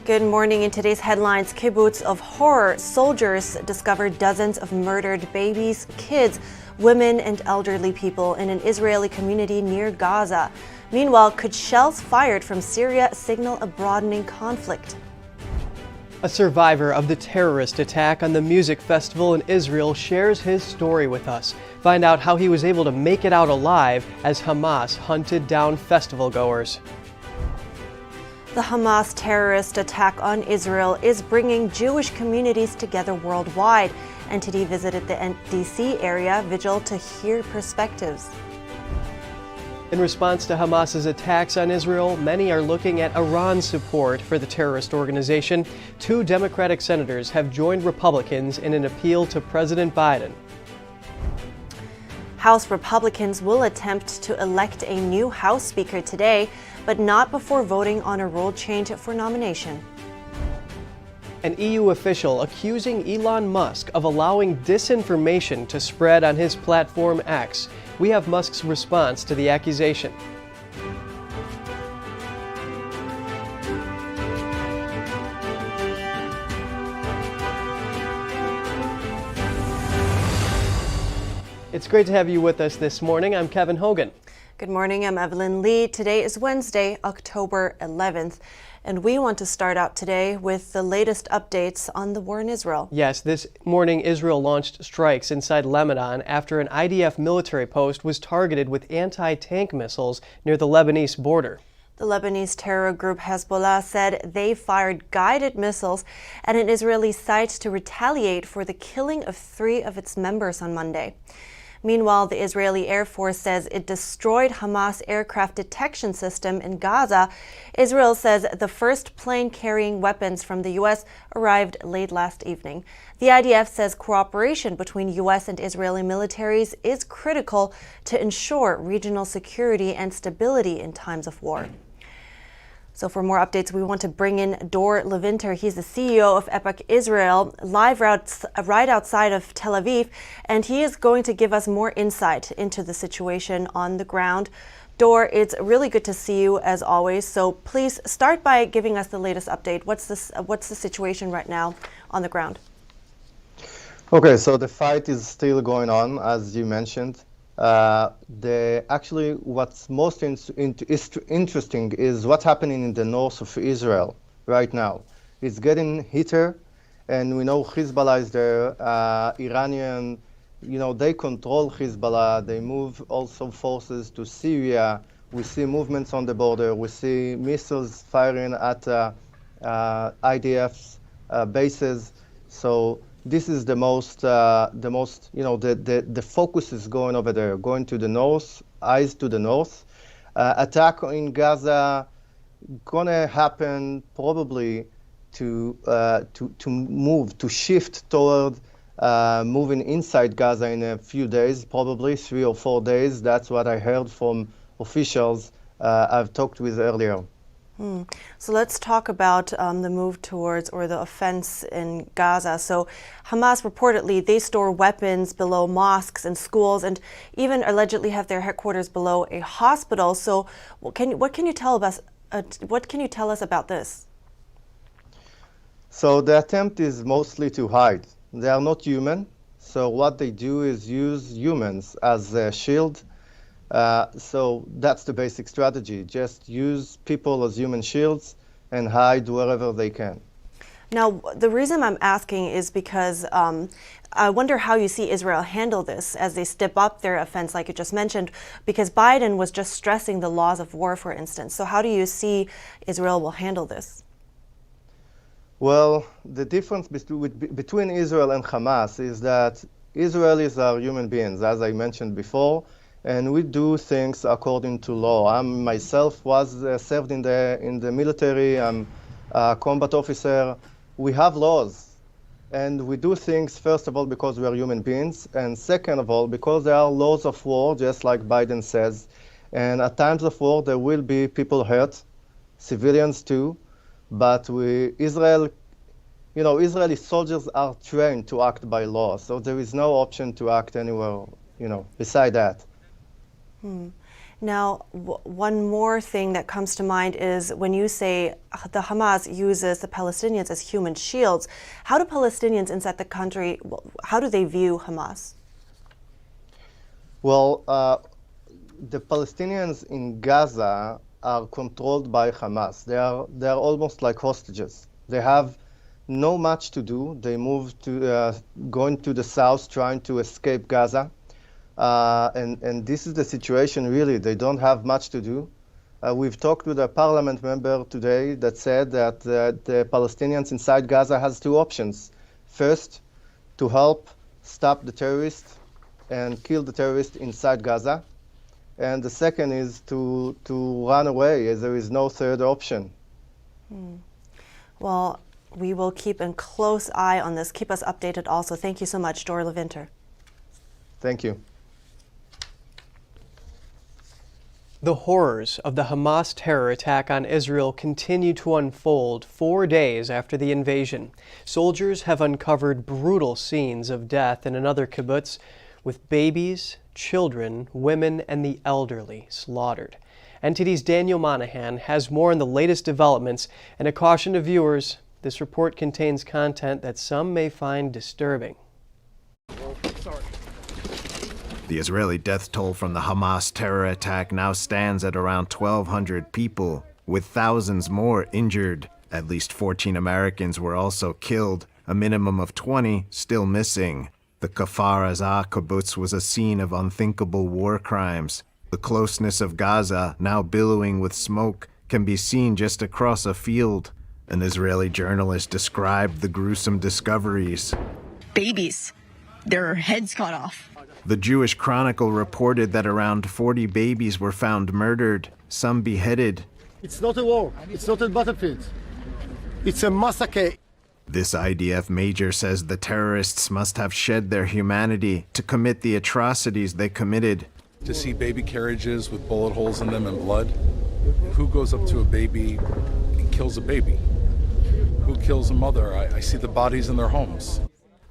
Good morning. In today's headlines, Kibbutz of horror. Soldiers discovered dozens of murdered babies, kids, women, and elderly people in an Israeli community near Gaza. Meanwhile, could shells fired from Syria signal a broadening conflict? A survivor of the terrorist attack on the music festival in Israel shares his story with us. Find out how he was able to make it out alive as Hamas hunted down festival goers. The Hamas terrorist attack on Israel is bringing Jewish communities together worldwide. NTD visited the DC area vigil to hear perspectives. In response to Hamas's attacks on Israel, many are looking at Iran's support for the terrorist organization. 2 Democratic senators have joined Republicans in an appeal to President Biden. House Republicans will attempt to elect a new House Speaker today, but not before voting on a rule change for nomination. An EU official accusing Elon Musk of allowing disinformation to spread on his platform X. We have Musk's response to the accusation. It's great to have you with us this morning. I'm Kevin Hogan. Good morning, I'm Evelyn Lee. Today is Wednesday, October 11th, and we want to start out today with the latest updates on the war in Israel. Yes, this morning Israel launched strikes inside Lebanon after an IDF military post was targeted with anti-tank missiles near the Lebanese border. The Lebanese terror group Hezbollah said they fired guided missiles at an Israeli site to retaliate for the killing of 3 of its members on Monday. Meanwhile, the Israeli Air Force says it destroyed Hamas aircraft detection system in Gaza. Israel says the first plane carrying weapons from the U.S. arrived late last evening. The IDF says cooperation between U.S. and Israeli militaries is critical to ensure regional security and stability in times of war. So for more updates, we want to bring in Dor Levinter. He's the CEO of Epoch Israel, live right outside of Tel Aviv, and he is going to give us more insight into the situation on the ground. Dor, it's really good to see you as always. So please start by giving us the latest update. What's the situation right now on the ground? Okay, so the fight is still going on, as you mentioned. Actually, what's most interesting is what's happening in the north of Israel right now. It's getting heater, and we know Hezbollah is there. Iranian, they control Hezbollah. They move also forces to Syria. We see movements on the border. We see missiles firing at IDF's bases. So this is the focus is going over there, going to the north, eyes to the north. Attack in Gaza gonna happen probably to shift toward moving inside Gaza in a few days, probably 3 or 4 days. That's what I heard from officials I've talked with earlier. So let's talk about the move towards, or the offense in Gaza. So Hamas reportedly, they store weapons below mosques and schools, and even allegedly have their headquarters below a hospital. So what can you tell us about this? So the attempt is mostly to hide. They are not human. So what they do is use humans as a shield. So that's the basic strategy. Just use people as human shields and hide wherever they can. Now, the reason I'm asking is because I wonder how you see Israel handle this as they step up their offense, like you just mentioned, because Biden was just stressing the laws of war, for instance. So how do you see Israel will handle this? Well, the difference between Israel and Hamas is that Israelis are human beings, as I mentioned before, and we do things according to law. I myself was served in the military. I'm a combat officer. We have laws, and we do things, first of all, because we are human beings, and second of all, because there are laws of war, just like Biden says. And at times of war, there will be people hurt, civilians too, but Israeli soldiers are trained to act by law, so there is no option to act anywhere, beside that. Now, one more thing that comes to mind is when you say the Hamas uses the Palestinians as human shields. How do Palestinians inside the country, how do they view Hamas? Well, the Palestinians in Gaza are controlled by Hamas. They are almost like hostages. They have no much to do. They move to going to the south, trying to escape Gaza. And this is the situation, really. They don't have much to do. We've talked with a parliament member today that said that the Palestinians inside Gaza has two options. First, to help stop the terrorists and kill the terrorists inside Gaza. And the second is to run away, as there is no third option. Well, we will keep a close eye on this. Keep us updated also. Thank you so much, Dor Levinter. Thank you. The horrors of the Hamas terror attack on Israel continue to unfold 4 days after the invasion. Soldiers have uncovered brutal scenes of death in another kibbutz, with babies, children, women, and the elderly slaughtered. NTD's Daniel Monahan has more on the latest developments and a caution to viewers: this report contains content that some may find disturbing. The Israeli death toll from the Hamas terror attack now stands at around 1,200 people, with thousands more injured. At least 14 Americans were also killed, a minimum of 20 still missing. The Kfar kibbutz was a scene of unthinkable war crimes. The closeness of Gaza, now billowing with smoke, can be seen just across a field. An Israeli journalist described the gruesome discoveries. Babies, their heads cut off. The Jewish Chronicle reported that around 40 babies were found murdered, some beheaded. It's not a war. It's not a battlefield. It's a massacre. This IDF major says the terrorists must have shed their humanity to commit the atrocities they committed. To see baby carriages with bullet holes in them and blood, who goes up to a baby and kills a baby? Who kills a mother? I see the bodies in their homes.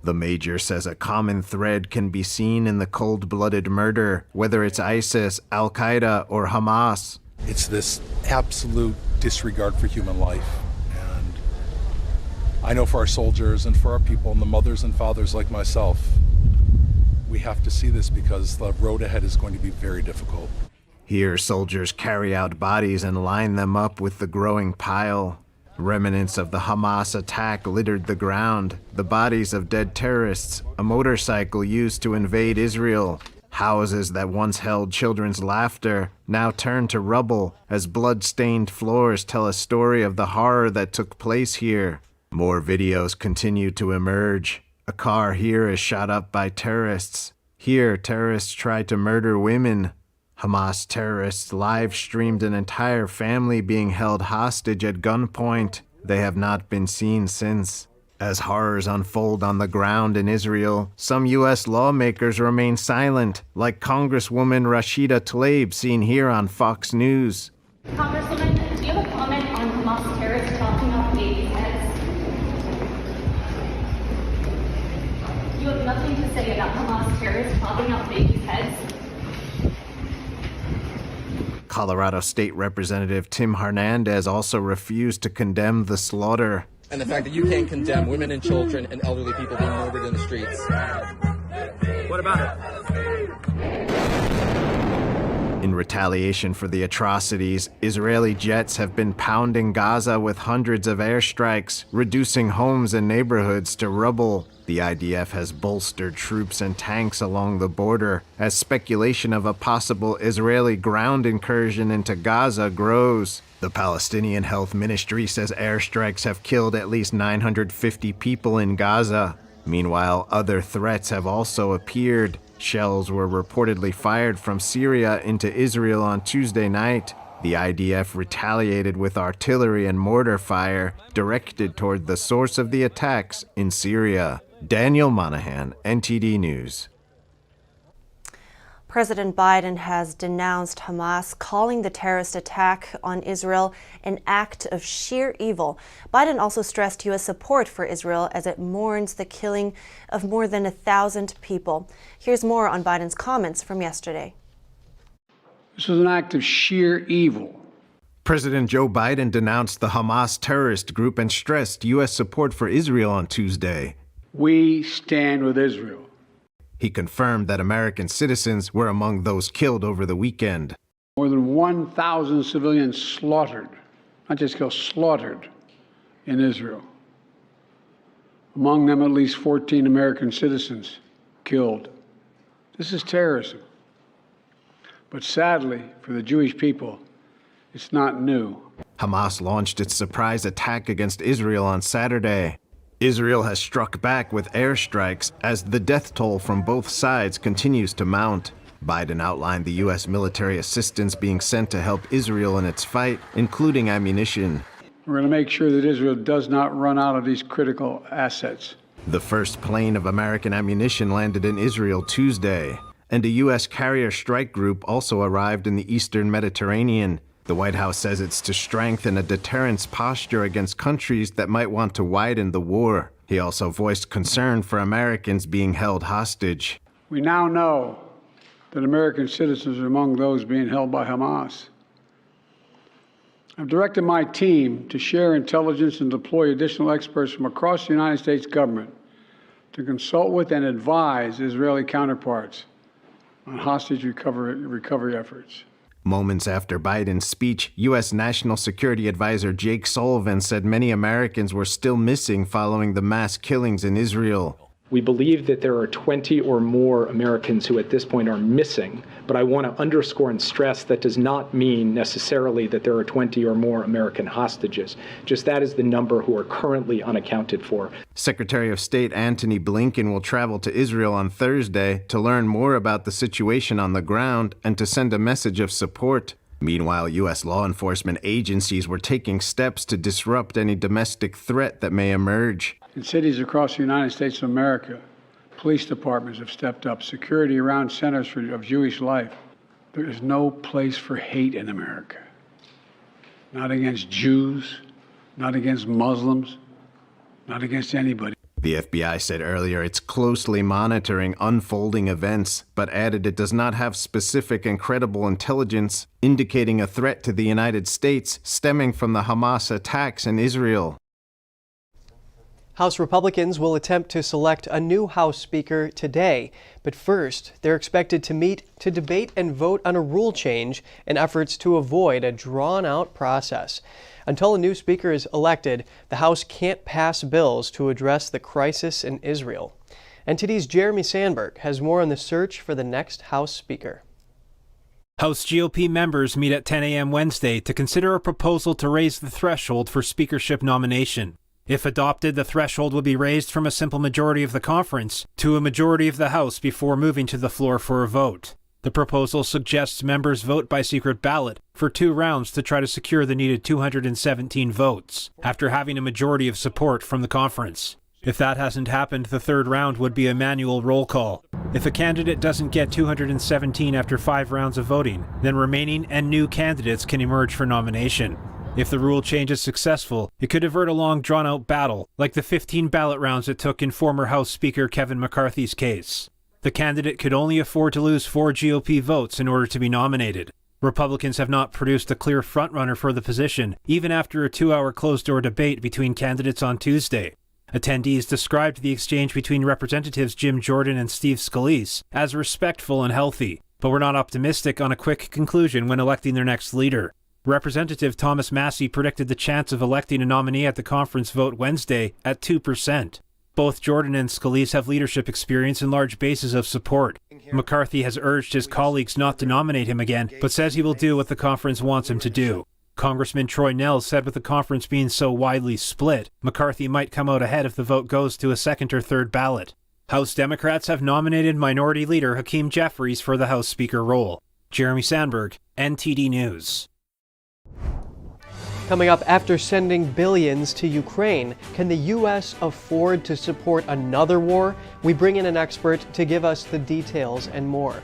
The major says a common thread can be seen in the cold-blooded murder, whether it's ISIS, Al-Qaeda, or Hamas. It's this absolute disregard for human life. And I know for our soldiers and for our people and the mothers and fathers like myself, we have to see this because the road ahead is going to be very difficult. Here, soldiers carry out bodies and line them up with the growing pile. Remnants of the Hamas attack littered the ground, the bodies of dead terrorists, a motorcycle used to invade Israel. Houses that once held children's laughter now turn to rubble as blood-stained floors tell a story of the horror that took place here. More videos continue to emerge. A car here is shot up by terrorists. Here, terrorists tried to murder women. Hamas terrorists live-streamed an entire family being held hostage at gunpoint. They have not been seen since. As horrors unfold on the ground in Israel, some U.S. lawmakers remain silent, like Congresswoman Rashida Tlaib, seen here on Fox News. Congresswoman, do you have a comment on Hamas terrorists chopping off babies' heads? You have nothing to say about Hamas terrorists chopping off babies' heads? Colorado State Representative Tim Hernandez also refused to condemn the slaughter. And the fact that you can't condemn women and children and elderly people being murdered in the streets. What about it? In retaliation for the atrocities, Israeli jets have been pounding Gaza with hundreds of airstrikes, reducing homes and neighborhoods to rubble. The IDF has bolstered troops and tanks along the border as speculation of a possible Israeli ground incursion into Gaza grows. The Palestinian Health Ministry says airstrikes have killed at least 950 people in Gaza. Meanwhile, other threats have also appeared. Shells were reportedly fired from Syria into Israel on Tuesday night. The IDF retaliated with artillery and mortar fire directed toward the source of the attacks in Syria. Daniel Monahan, NTD News. President Biden has denounced Hamas, calling the terrorist attack on Israel an act of sheer evil. Biden also stressed U.S. support for Israel as it mourns the killing of more than 1,000 people. Here's more on Biden's comments from yesterday. This was an act of sheer evil. President Joe Biden denounced the Hamas terrorist group and stressed U.S. support for Israel on Tuesday. We stand with Israel. He confirmed that American citizens were among those killed over the weekend. More than 1,000 civilians slaughtered, not just killed, slaughtered in Israel. Among them, at least 14 American citizens killed. This is terrorism. But sadly, for the Jewish people, it's not new. Hamas launched its surprise attack against Israel on Saturday. Israel has struck back with airstrikes as the death toll from both sides continues to mount. Biden outlined the U.S. military assistance being sent to help Israel in its fight, including ammunition. We're going to make sure that Israel does not run out of these critical assets. The first plane of American ammunition landed in Israel Tuesday, and a U.S. carrier strike group also arrived in the eastern Mediterranean. The White House says it's to strengthen a deterrence posture against countries that might want to widen the war. He also voiced concern for Americans being held hostage. We now know that American citizens are among those being held by Hamas. I've directed my team to share intelligence and deploy additional experts from across the United States government to consult with and advise Israeli counterparts on hostage recovery efforts. Moments after Biden's speech, U.S. National Security Advisor Jake Sullivan said many Americans were still missing following the mass killings in Israel. We believe that there are 20 or more Americans who at this point are missing, but I want to underscore and stress that does not mean necessarily that there are 20 or more American hostages. Just that is the number who are currently unaccounted for. Secretary of State Antony Blinken will travel to Israel on Thursday to learn more about the situation on the ground and to send a message of support. Meanwhile, U.S. law enforcement agencies were taking steps to disrupt any domestic threat that may emerge. In cities across the United States of America, police departments have stepped up security around centers of Jewish life. There is no place for hate in America. Not against Jews, not against Muslims, not against anybody. The FBI said earlier it's closely monitoring unfolding events, but added it does not have specific and credible intelligence indicating a threat to the United States stemming from the Hamas attacks in Israel. House Republicans will attempt to select a new House Speaker today, but first, they're expected to meet to debate and vote on a rule change in efforts to avoid a drawn-out process. Until a new Speaker is elected, the House can't pass bills to address the crisis in Israel. NTD's Jeremy Sandberg has more on the search for the next House Speaker. House GOP members meet at 10 a.m. Wednesday to consider a proposal to raise the threshold for speakership nomination. If adopted, the threshold will be raised from a simple majority of the conference to a majority of the House before moving to the floor for a vote. The proposal suggests members vote by secret ballot for 2 rounds to try to secure the needed 217 votes, after having a majority of support from the conference. If that hasn't happened, the 3rd round would be a manual roll call. If a candidate doesn't get 217 after 5 rounds of voting, then remaining and new candidates can emerge for nomination. If the rule change is successful, it could avert a long drawn-out battle, like the 15 ballot rounds it took in former House Speaker Kevin McCarthy's case. The candidate could only afford to lose 4 GOP votes in order to be nominated. Republicans have not produced a clear frontrunner for the position, even after a 2-hour closed-door debate between candidates on Tuesday. Attendees described the exchange between Representatives Jim Jordan and Steve Scalise as respectful and healthy, but were not optimistic on a quick conclusion when electing their next leader. Representative Thomas Massey predicted the chance of electing a nominee at the conference vote Wednesday at 2%. Both Jordan and Scalise have leadership experience and large bases of support. McCarthy has urged his colleagues not to nominate him again, but says he will do what the conference wants him to do. Congressman Troy Nell said with the conference being so widely split, McCarthy might come out ahead if the vote goes to a 2nd or 3rd ballot. House Democrats have nominated Minority Leader Hakeem Jeffries for the House Speaker role. Jeremy Sandberg, NTD News. Coming up, after sending billions to Ukraine, can the U.S. afford to support another war? We bring in an expert to give us the details and more.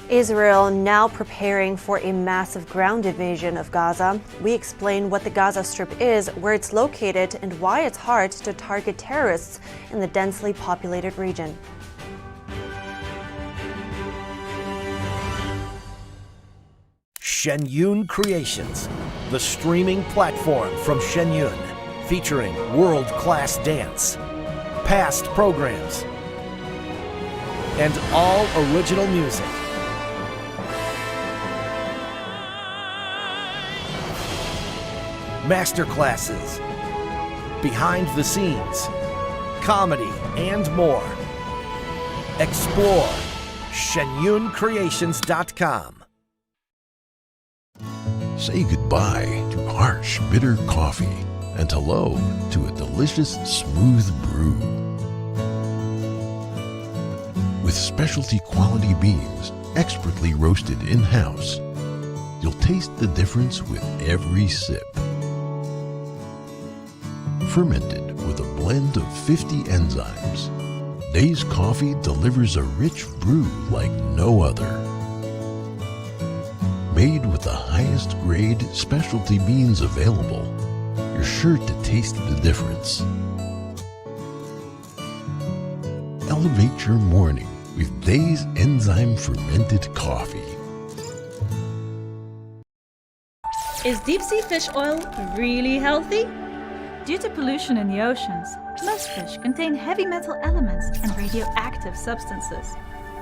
Israel now preparing for a massive ground invasion of Gaza. We explain what the Gaza Strip is, where it's located, and why it's hard to target terrorists in the densely populated region. Shen Yun Creations, the streaming platform from Shen Yun, featuring world-class dance, past programs, and all original music. Masterclasses, behind the scenes, comedy, and more. Explore ShenYunCreations.com. Say goodbye to harsh, bitter coffee and hello to a delicious, smooth brew. With specialty quality beans, expertly roasted in-house, you'll taste the difference with every sip. Fermented with a blend of 50 enzymes, Days Coffee delivers a rich brew like no other. Made with the highest grade specialty beans available, you're sure to taste the difference. Elevate your morning with Days Enzyme Fermented Coffee. Is deep sea fish oil really healthy? Due to pollution in the oceans, most fish contain heavy metal elements and radioactive substances.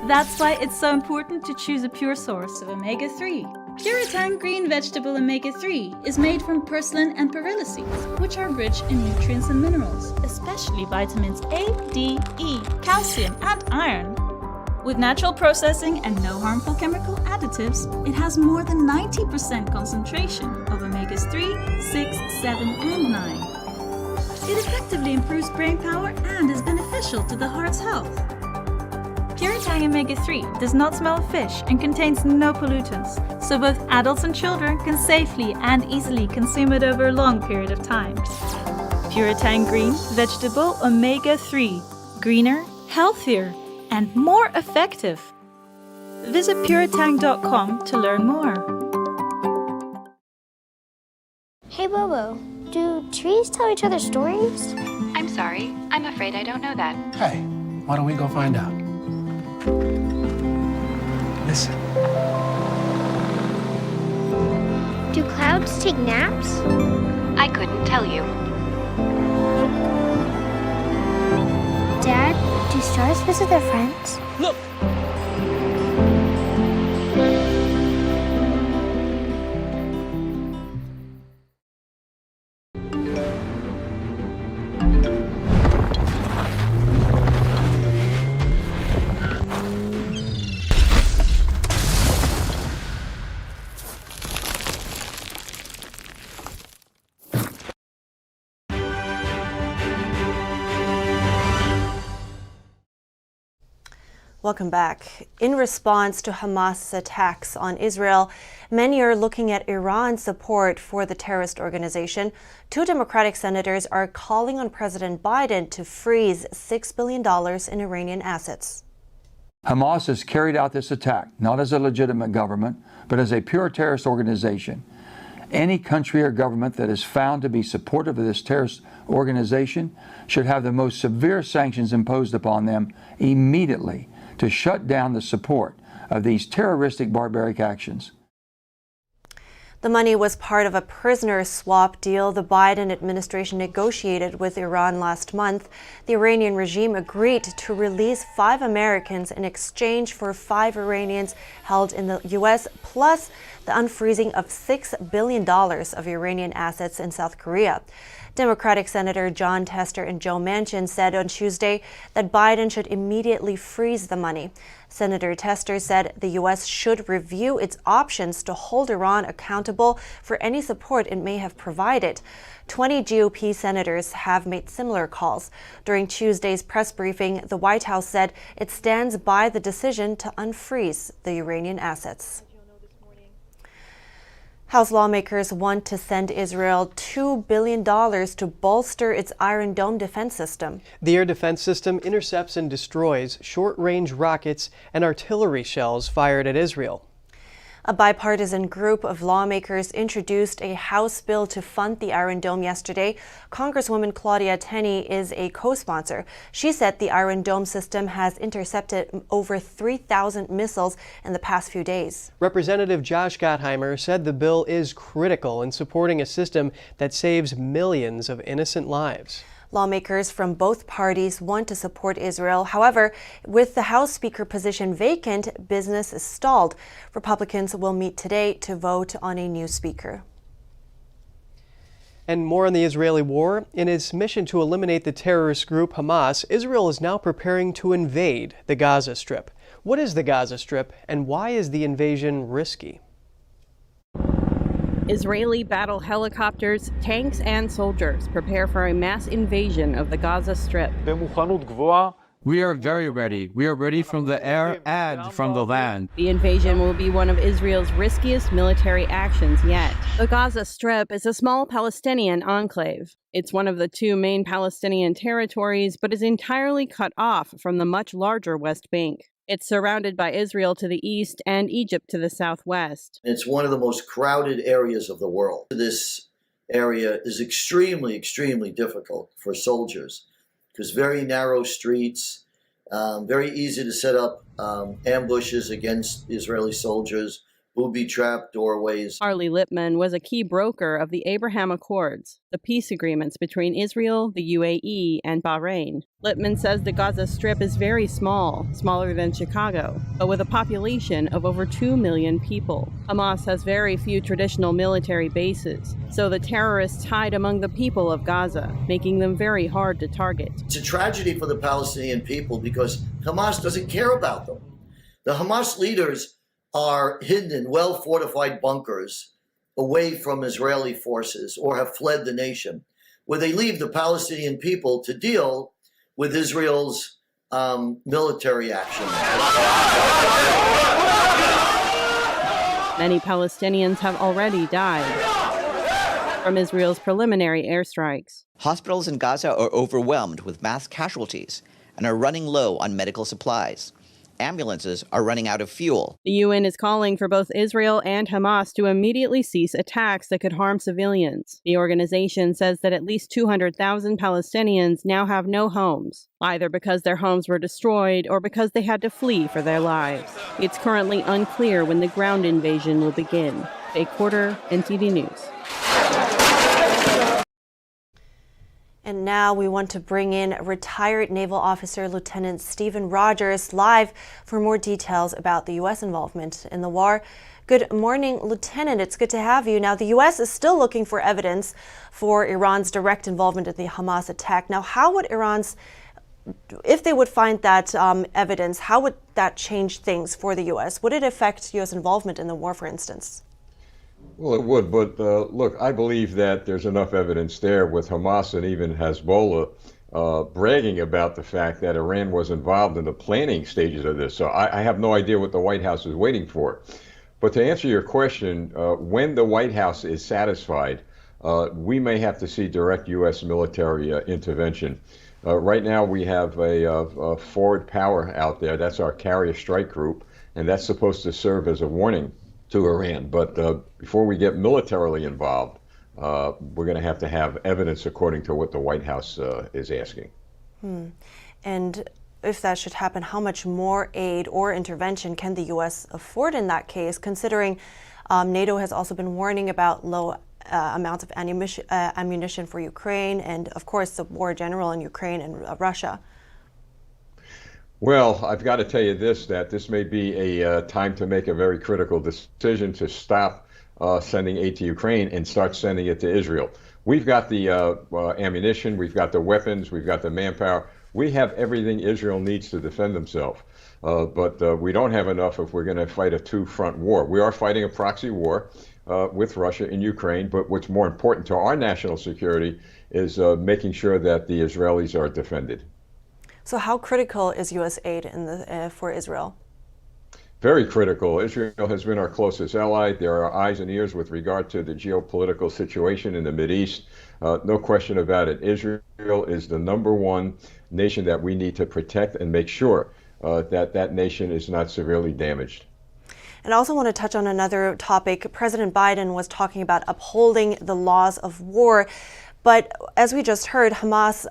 That's why it's so important to choose a pure source of omega-3. Puritang green vegetable omega-3 is made from purslane and perilla seeds, which are rich in nutrients and minerals, especially vitamins A, D, E, calcium, and iron. With natural processing and no harmful chemical additives, it has more than 90% concentration of omegas 3, 6, 7, and 9. It effectively improves brain power and is beneficial to the heart's health. Puritang omega-3 does not smell of fish and contains no pollutants, so both adults and children can safely and easily consume it over a long period of time. Puritang green vegetable omega-3, greener, healthier, and more effective. Visit puritang.com to learn more. Hey Bobo, do trees tell each other stories? I'm sorry, I'm afraid I don't know that. Hey, why don't we go find out? Listen. Do clouds take naps? I couldn't tell you. Dad, do stars visit their friends? Look! Welcome back. In response to Hamas attacks on Israel, many are looking at Iran's support for the terrorist organization. 2 Democratic senators are calling on President Biden to freeze $6 billion in Iranian assets. Hamas has carried out this attack, not as a legitimate government, but as a pure terrorist organization. Any country or government that is found to be supportive of this terrorist organization should have the most severe sanctions imposed upon them immediately to shut down the support of these terroristic barbaric actions. The money was part of a prisoner swap deal the Biden administration negotiated with Iran last month. The Iranian regime agreed to release 5 Americans in exchange for 5 Iranians held in the U.S., plus the unfreezing of $6 billion of Iranian assets in South Korea. Democratic Senator John Tester and Joe Manchin said on Tuesday that Biden should immediately freeze the money. Senator Tester said the U.S. should review its options to hold Iran accountable for any support it may have provided. 20 GOP senators have made similar calls. During Tuesday's press briefing, the White House said it stands by the decision to unfreeze the Iranian assets. House lawmakers want to send Israel $2 billion to bolster its Iron Dome defense system. The air defense system intercepts and destroys short-range rockets and artillery shells fired at Israel. A bipartisan group of lawmakers introduced a House bill to fund the Iron Dome yesterday. Congresswoman Claudia Tenney is a co-sponsor. She said the Iron Dome system has intercepted over 3,000 missiles in the past few days. Representative Josh Gottheimer said the bill is critical in supporting a system that saves millions of innocent lives. Lawmakers from both parties want to support Israel. However, with the House Speaker position vacant, business is stalled. Republicans will meet today to vote on a new speaker. And more on the Israeli war. In its mission to eliminate the terrorist group Hamas, Israel is now preparing to invade the Gaza Strip. What is the Gaza Strip, and why is the invasion risky? Israeli battle helicopters, tanks, and soldiers prepare for a mass invasion of the Gaza Strip. We are very ready. We are ready from the air and from the land. The invasion will be one of Israel's riskiest military actions yet. The Gaza Strip is a small Palestinian enclave. It's one of the two main Palestinian territories, but is entirely cut off from the much larger West Bank. It's surrounded by Israel to the east and Egypt to the southwest. It's one of the most crowded areas of the world. This area is extremely, extremely difficult for soldiers because very narrow streets, very easy to set up ambushes against Israeli soldiers, booby-trapped doorways. Harley Lipman was a key broker of the Abraham Accords, the peace agreements between Israel, the UAE, and Bahrain. Lipman says the Gaza Strip is very small, smaller than Chicago, but with a population of over 2 million people. Hamas has very few traditional military bases, so the terrorists hide among the people of Gaza, making them very hard to target. It's a tragedy for the Palestinian people because Hamas doesn't care about them. The Hamas leaders are hidden in well-fortified bunkers away from Israeli forces or have fled the nation, where they leave the Palestinian people to deal with Israel's military action. Many Palestinians have already died from Israel's preliminary airstrikes. Hospitals in Gaza are overwhelmed with mass casualties and are running low on medical supplies. Ambulances are running out of fuel. The UN is calling for both Israel and Hamas to immediately cease attacks that could harm civilians. The organization says that at least 200,000 Palestinians now have no homes, either because their homes were destroyed or because they had to flee for their lives. It's currently unclear when the ground invasion will begin. Faye Quarter, NTD News. And now we want to bring in retired naval officer Lieutenant Stephen Rogers live for more details about the U.S. involvement in the war. Good morning, Lieutenant. It's good to have you. Now, the U.S. is still looking for evidence for Iran's direct involvement in the Hamas attack. Now, how would if they would find that evidence, how would that change things for the U.S.? Would it affect U.S. involvement in the war, for instance? Well, it would, but look, I believe that there's enough evidence there with Hamas and even Hezbollah bragging about the fact that Iran was involved in the planning stages of this. So I have no idea what the White House is waiting for. But to answer your question, when the White House is satisfied, we may have to see direct U.S. military intervention. Right now, we have a forward power out there. That's our carrier strike group, and that's supposed to serve as a warning to Iran. But before we get militarily involved, we're going to have evidence according to what the White House is asking. And if that should happen, how much more aid or intervention can the U.S. afford in that case, considering NATO has also been warning about low amounts of ammunition for Ukraine and, of course, the war in general in Ukraine and Russia? Well, I've got to tell you that this may be a time to make a very critical decision to stop sending aid to Ukraine and start sending it to Israel. We've got the ammunition, we've got the weapons, we've got the manpower. We have everything Israel needs to defend themselves. But we don't have enough if we're going to fight a two-front war. We are fighting a proxy war with Russia in Ukraine, but what's more important to our national security is making sure that the Israelis are defended. So how critical is U.S. aid for Israel? Very critical. Israel has been our closest ally. There are eyes and ears with regard to the geopolitical situation in the Mideast. No question about it. Israel is the #1 nation that we need to protect and make sure that nation is not severely damaged. And I also want to touch on another topic. President Biden was talking about upholding the laws of war. But as we just heard, Hamas,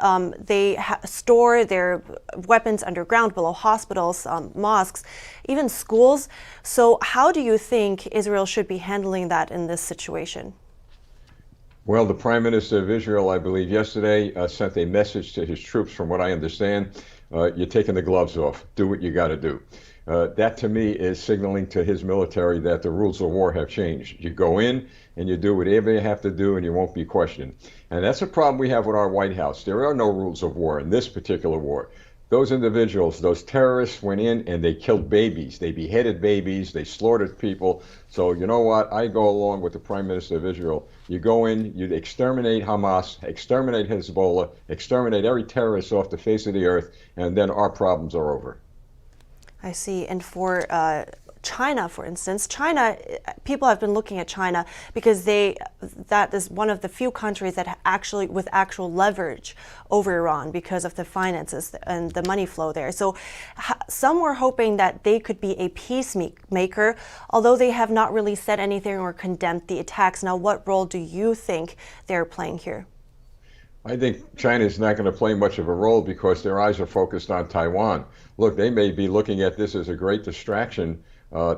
they store their weapons underground below hospitals, mosques, even schools. So how do you think Israel should be handling that in this situation? Well, the Prime Minister of Israel, I believe yesterday, sent a message to his troops, from what I understand. You're taking the gloves off. Do what you got to do. That to me is signaling to his military that the rules of war have changed. You go in and you do whatever you have to do and you won't be questioned. And that's a problem we have with our White House. There are no rules of war in this particular war. Those individuals, those terrorists went in and they killed babies. They beheaded babies. They slaughtered people. So you know what? I go along with the Prime Minister of Israel. You go in, you exterminate Hamas, exterminate Hezbollah, exterminate every terrorist off the face of the earth, and then our problems are over. I see. And for China, for instance, people have been looking at China because that is one of the few countries that actually with actual leverage over Iran because of the finances and the money flow there. So some were hoping that they could be a peacemaker, although they have not really said anything or condemned the attacks. Now, what role do you think they're playing here? I think China is not going to play much of a role because their eyes are focused on Taiwan. Look, they may be looking at this as a great distraction,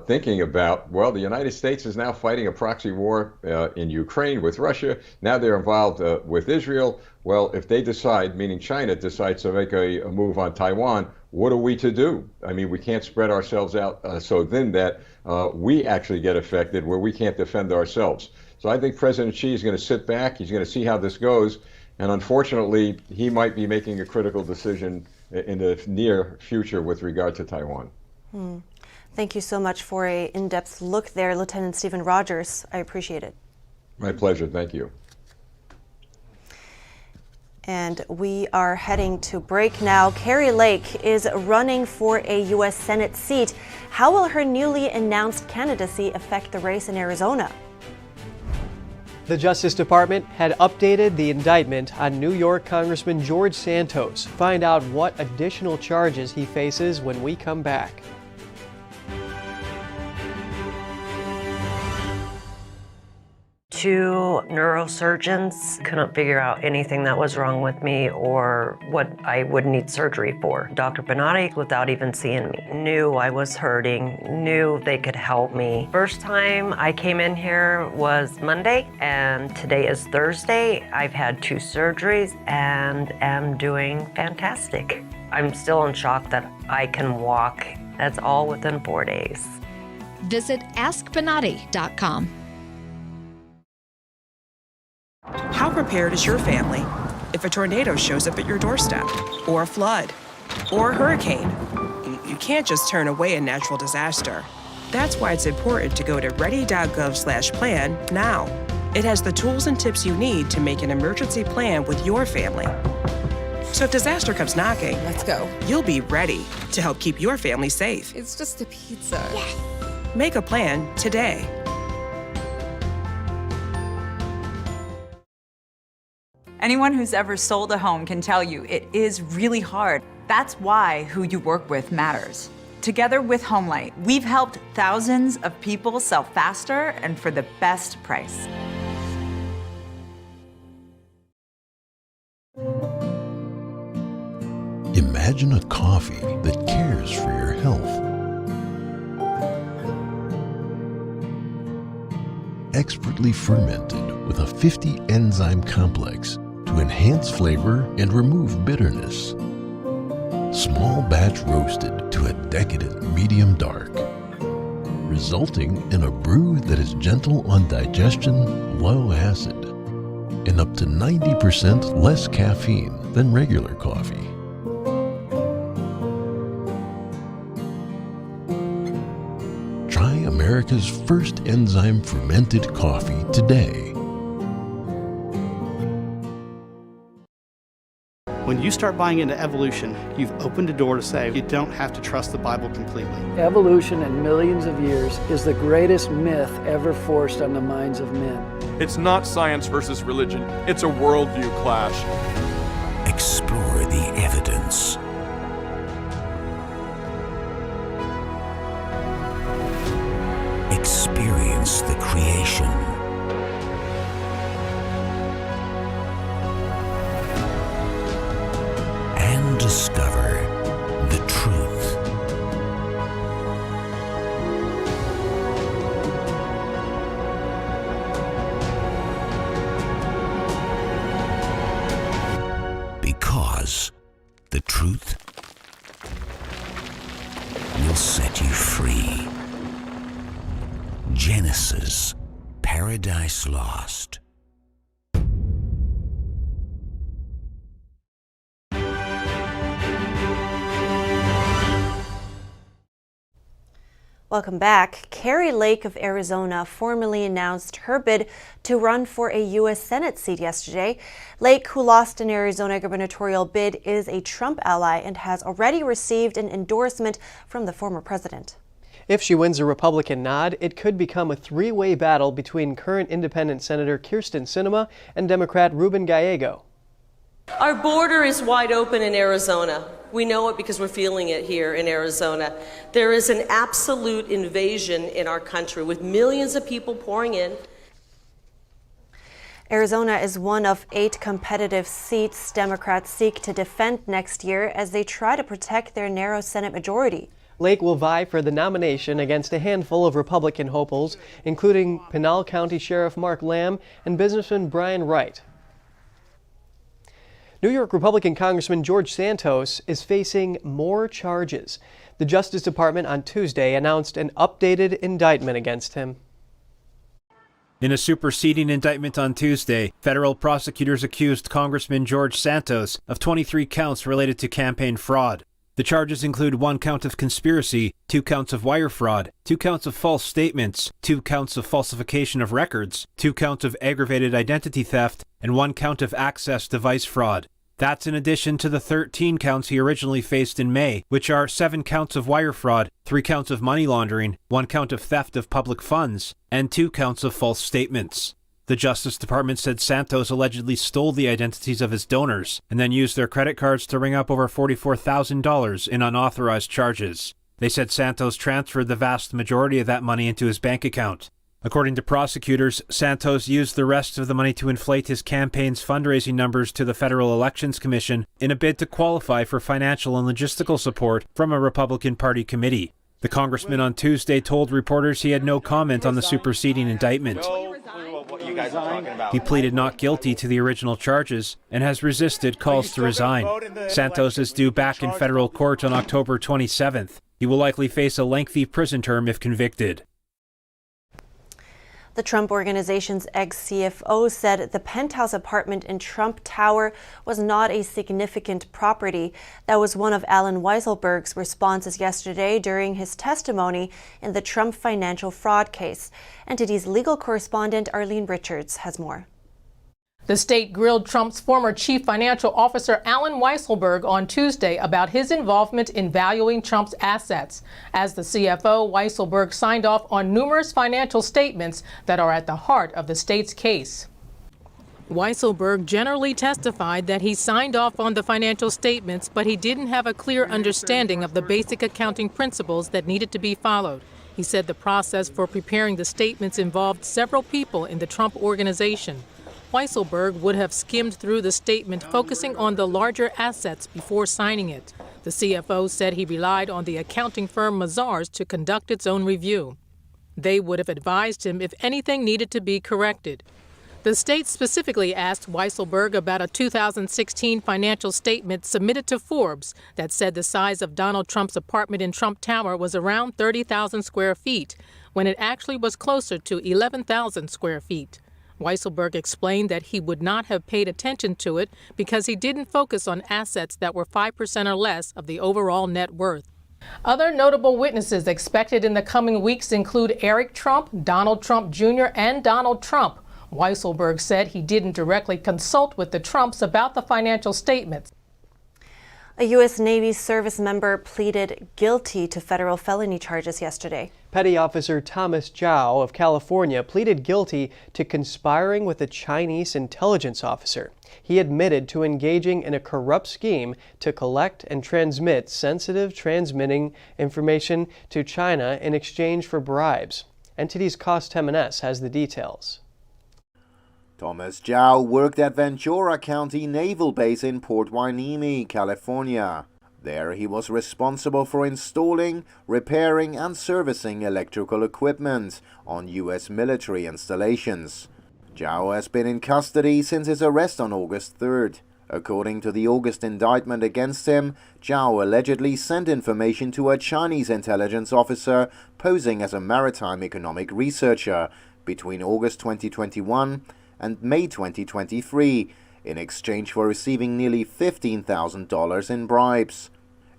thinking about, well, the United States is now fighting a proxy war in Ukraine with Russia. Now they're involved with Israel. Well, if they decide, meaning China decides to make a move on Taiwan, what are we to do? I mean, we can't spread ourselves out so thin that we actually get affected where we can't defend ourselves. So I think President Xi is going to sit back. He's going to see how this goes. And unfortunately, he might be making a critical decision in the near future with regard to Taiwan. Thank you so much for an in-depth look there, Lieutenant Stephen Rogers. I appreciate it. My pleasure. Thank you. And we are heading to break now. Kari Lake is running for a U.S. Senate seat. How will her newly announced candidacy affect the race in Arizona? The Justice Department had updated the indictment on New York Congressman George Santos. Find out what additional charges he faces when we come back. Two neurosurgeons couldn't figure out anything that was wrong with me or what I would need surgery for. Dr. Benatti, without even seeing me, knew I was hurting, knew they could help me. First time I came in here was Monday, and today is Thursday. I've had 2 surgeries and am doing fantastic. I'm still in shock that I can walk. That's all within 4 days. Visit AskBenatti.com. How prepared is your family if a tornado shows up at your doorstep, or a flood, or a hurricane? You can't just turn away a natural disaster. That's why it's important to go to ready.gov/plan now. It has the tools and tips you need to make an emergency plan with your family. So if disaster comes knocking, let's go. You'll be ready to help keep your family safe. It's just a pizza. Yes. Make a plan today. Anyone who's ever sold a home can tell you it is really hard. That's why who you work with matters. Together with HomeLight, we've helped thousands of people sell faster and for the best price. Imagine a coffee that cares for your health. Expertly fermented with a 50-enzyme complex to enhance flavor and remove bitterness. Small batch roasted to a decadent medium dark, resulting in a brew that is gentle on digestion, low acid, and up to 90% less caffeine than regular coffee. Try America's first enzyme fermented coffee today. When you start buying into evolution, you've opened a door to say you don't have to trust the Bible completely. Evolution in millions of years is the greatest myth ever forced on the minds of men. It's not science versus religion. It's a worldview clash. Explore the evidence. Experience the creation. And discover the truth. Because the truth will set you free. Genesis, Paradise Lost. Welcome back. Kari Lake of Arizona formally announced her bid to run for a U.S. Senate seat yesterday. Lake, who lost an Arizona gubernatorial bid, is a Trump ally and has already received an endorsement from the former president. If she wins a Republican nod, it could become a three-way battle between current independent Senator Kyrsten Sinema and Democrat Ruben Gallego. Our border is wide open in Arizona. We know it because we're feeling it here in Arizona. There is an absolute invasion in our country with millions of people pouring in. Arizona is one of 8 competitive seats Democrats seek to defend next year as they try to protect their narrow Senate majority. Lake will vie for the nomination against a handful of Republican hopefuls, including Pinal County Sheriff Mark Lamb and businessman Brian Wright. New York Republican Congressman George Santos is facing more charges. The Justice Department on Tuesday announced an updated indictment against him. In a superseding indictment on Tuesday, federal prosecutors accused Congressman George Santos of 23 counts related to campaign fraud. The charges include 1 count of conspiracy, 2 counts of wire fraud, 2 counts of false statements, 2 counts of falsification of records, 2 counts of aggravated identity theft, and 1 count of access device fraud. That's in addition to the 13 counts he originally faced in May, which are 7 counts of wire fraud, 3 counts of money laundering, 1 count of theft of public funds, and 2 counts of false statements. The Justice Department said Santos allegedly stole the identities of his donors and then used their credit cards to ring up over $44,000 in unauthorized charges. They said Santos transferred the vast majority of that money into his bank account. According to prosecutors, Santos used the rest of the money to inflate his campaign's fundraising numbers to the Federal Elections Commission in a bid to qualify for financial and logistical support from a Republican Party committee. The congressman on Tuesday told reporters he had no comment on the superseding indictment. He pleaded not guilty to the original charges and has resisted calls to resign. Santos is due back in federal court on October 27th. He will likely face a lengthy prison term if convicted. The Trump Organization's ex-CFO said the penthouse apartment in Trump Tower was not a significant property. That was one of Alan Weisselberg's responses yesterday during his testimony in the Trump financial fraud case. NTD's legal correspondent Arlene Richards has more. The state grilled Trump's former chief financial officer Alan Weisselberg on Tuesday about his involvement in valuing Trump's assets. As the CFO, Weisselberg signed off on numerous financial statements that are at the heart of the state's case. Weisselberg generally testified that he signed off on the financial statements, but he didn't have a clear understanding of the basic accounting principles that needed to be followed. He said the process for preparing the statements involved several people in the Trump Organization. Weisselberg would have skimmed through the statement, focusing on the larger assets before signing it. The CFO said he relied on the accounting firm Mazars to conduct its own review. They would have advised him if anything needed to be corrected. The state specifically asked Weisselberg about a 2016 financial statement submitted to Forbes that said the size of Donald Trump's apartment in Trump Tower was around 30,000 square feet, when it actually was closer to 11,000 square feet. Weisselberg explained that he would not have paid attention to it because he didn't focus on assets that were 5% or less of the overall net worth. Other notable witnesses expected in the coming weeks include Eric Trump, Donald Trump Jr., and Donald Trump. Weisselberg said he didn't directly consult with the Trumps about the financial statements. A U.S. Navy service member pleaded guilty to federal felony charges yesterday. Petty Officer Thomas Zhao of California pleaded guilty to conspiring with a Chinese intelligence officer. He admitted to engaging in a corrupt scheme to collect and transmitting information to China in exchange for bribes. NTD's Cost Jimenez has the details. Thomas Zhao worked at Ventura County Naval Base in Port Hueneme, California. There he was responsible for installing, repairing and servicing electrical equipment on U.S. military installations. Zhao has been in custody since his arrest on August 3rd. According to the August indictment against him, Zhao allegedly sent information to a Chinese intelligence officer posing as a maritime economic researcher between August 2021 and May 2023 in exchange for receiving nearly $15,000 in bribes,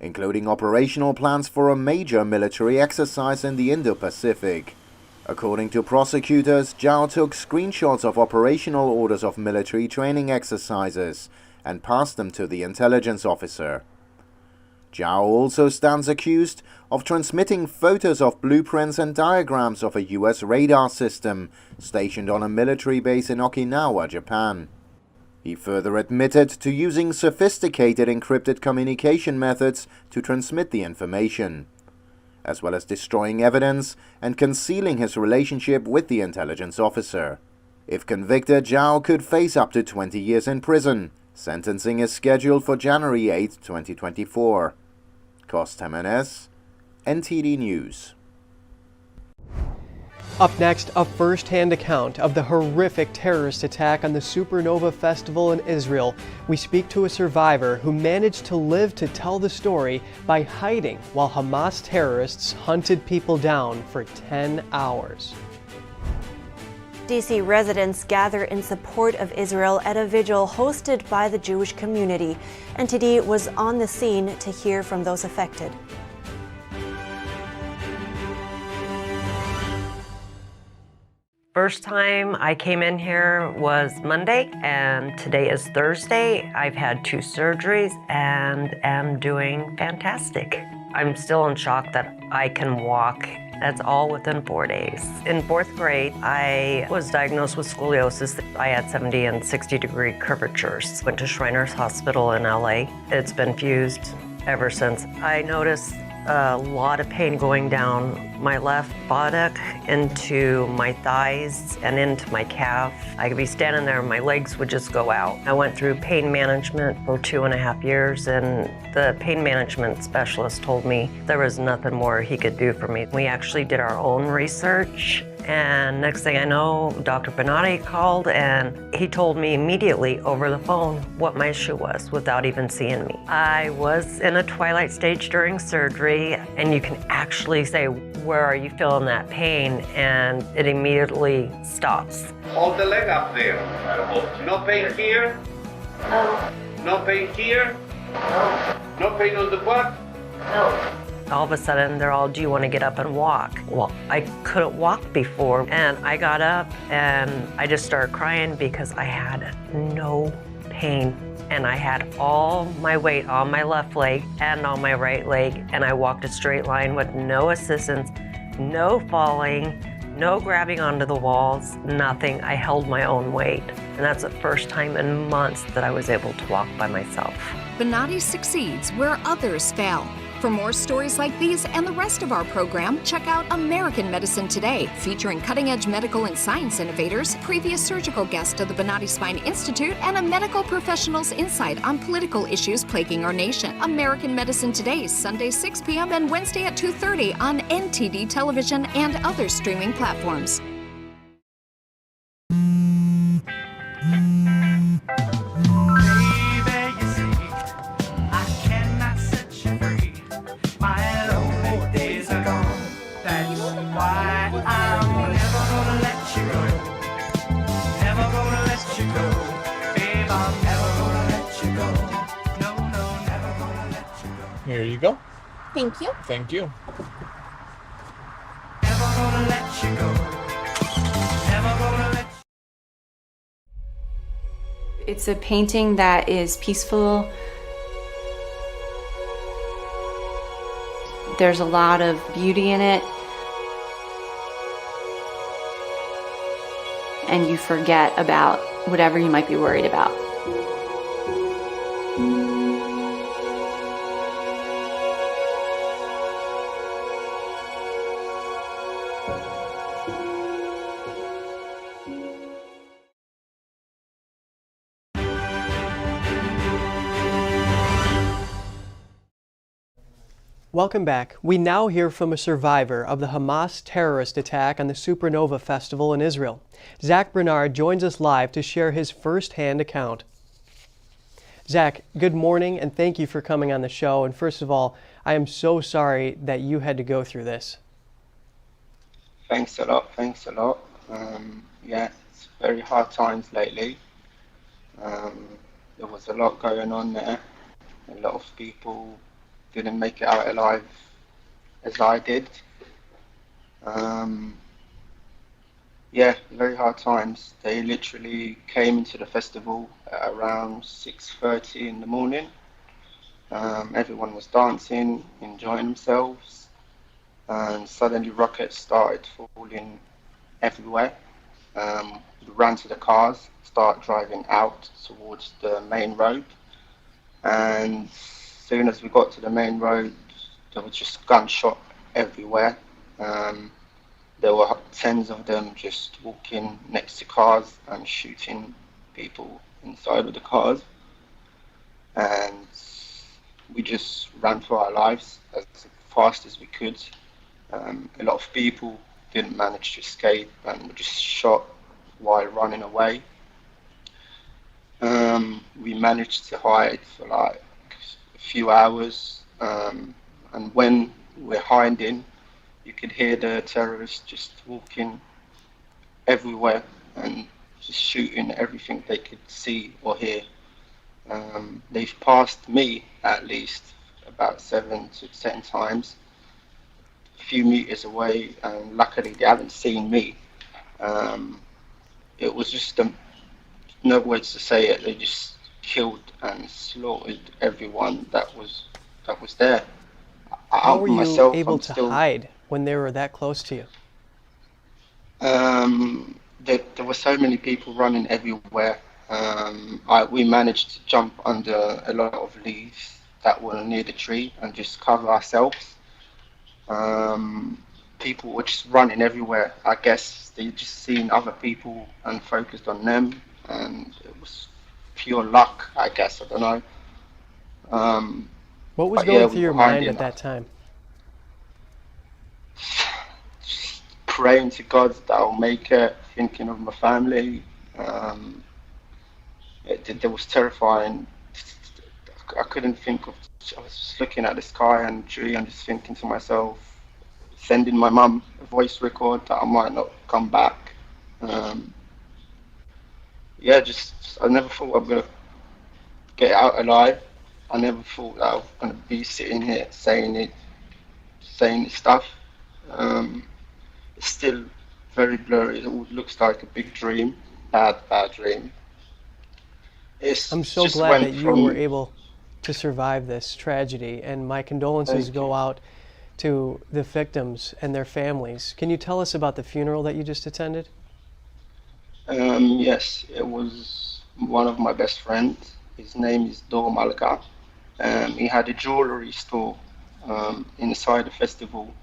including operational plans for a major military exercise in the Indo-Pacific. According to prosecutors, Zhao took screenshots of operational orders of military training exercises and passed them to the intelligence officer. Zhao also stands accused of transmitting photos of blueprints and diagrams of a U.S. radar system stationed on a military base in Okinawa, Japan. He further admitted to using sophisticated encrypted communication methods to transmit the information, as well as destroying evidence and concealing his relationship with the intelligence officer. If convicted, Zhao could face up to 20 years in prison. Sentencing is scheduled for January 8, 2024. Cost Jimenez, NTD News. Up next, a first-hand account of the horrific terrorist attack on the Supernova Festival in Israel. We speak to a survivor who managed to live to tell the story by hiding while Hamas terrorists hunted people down for 10 hours. DC residents gather in support of Israel at a vigil hosted by the Jewish community. NTD was on the scene to hear from those affected. First time I came in here was Monday, and today is Thursday. I've had 2 surgeries and am doing fantastic. I'm still in shock that I can walk. That's all within 4 days. In 4th grade, I was diagnosed with scoliosis. I had 70 and 60-degree curvatures. Went to Shriners Hospital in LA. It's been fused ever since. I noticed a lot of pain going down my left buttock into my thighs and into my calf. I could be standing there and my legs would just go out. I went through pain management for 2.5 years, and the pain management specialist told me there was nothing more he could do for me. We actually did our own research, and next thing I know, Dr. Benatti called and he told me immediately over the phone what my issue was without even seeing me. I was in a twilight stage during surgery, and you can actually say, where are you feeling that pain? And it immediately stops. Hold the leg up there. No pain here? No. No pain here? No. No pain on the butt? No. All of a sudden, they're all, do you want to get up and walk? Well, I couldn't walk before, and I got up and I just started crying because I had no pain. And I had all my weight on my left leg and on my right leg, and I walked a straight line with no assistance, no falling, no grabbing onto the walls, nothing. I held my own weight. And that's the first time in months that I was able to walk by myself. Benatti succeeds where others fail. For more stories like these and the rest of our program, check out American Medicine Today, featuring cutting-edge medical and science innovators, previous surgical guest of the Benatti Spine Institute, and a medical professional's insight on political issues plaguing our nation. American Medicine Today, Sunday 6 p.m. and Wednesday at 2:30 on NTD Television and other streaming platforms. Here you go. Thank you. Thank you. It's a painting that is peaceful. There's a lot of beauty in it. And you forget about whatever you might be worried about. Welcome back. We now hear from a survivor of the Hamas terrorist attack on the Supernova Festival in Israel. Zach Bernard joins us live to share his first-hand account. Zach, good morning and thank you for coming on the show. And first of all, I am so sorry that you had to go through this. Thanks a lot. Yeah, it's very hard times lately. There was a lot going on there. A lot of people didn't make it out alive as I did. Yeah, very hard times. They literally came into the festival at around 6:30 in the morning. Everyone was dancing, enjoying themselves, and suddenly rockets started falling everywhere. We ran to the cars, started driving out towards the main road, and as soon as we got to the main road, there was just gunshot everywhere. There were tens of them just walking next to cars and shooting people inside of the cars. And we just ran for our lives as fast as we could. A lot of people didn't manage to escape and were just shot while running away. We managed to hide for like a few hours, and when we're hiding, you could hear the terrorists just walking everywhere and just shooting everything they could see or hear. They've passed me at least about 7 to 10 times, a few meters away, and luckily they haven't seen me. It was just no words to say it. They just killed and slaughtered everyone that was there. How were you able to hide when they were that close to you? There were so many people running everywhere. We managed to jump under a lot of leaves that were near the tree and just cover ourselves. People were just running everywhere. I guess they just seen other people and focused on them, and it was pure luck, I guess. I don't know. What was going through your mind at that time? Praying to God that I'll make it, thinking of my family. It was terrifying. I couldn't think of. I was just looking at the sky and tree and just thinking to myself, sending my mum a voice record that I might not come back. Yeah, just I never thought I was gonna get out alive. I never thought that I was gonna be sitting here saying this stuff. It's still very blurry. It all looks like a big dream, bad dream. I'm so glad that you were able to survive this tragedy, and my condolences go out to the victims and their families. Can you tell us about the funeral that you just attended? Yes, it was one of my best friends. His name is Dor Malka. He had a jewelry store inside the festival,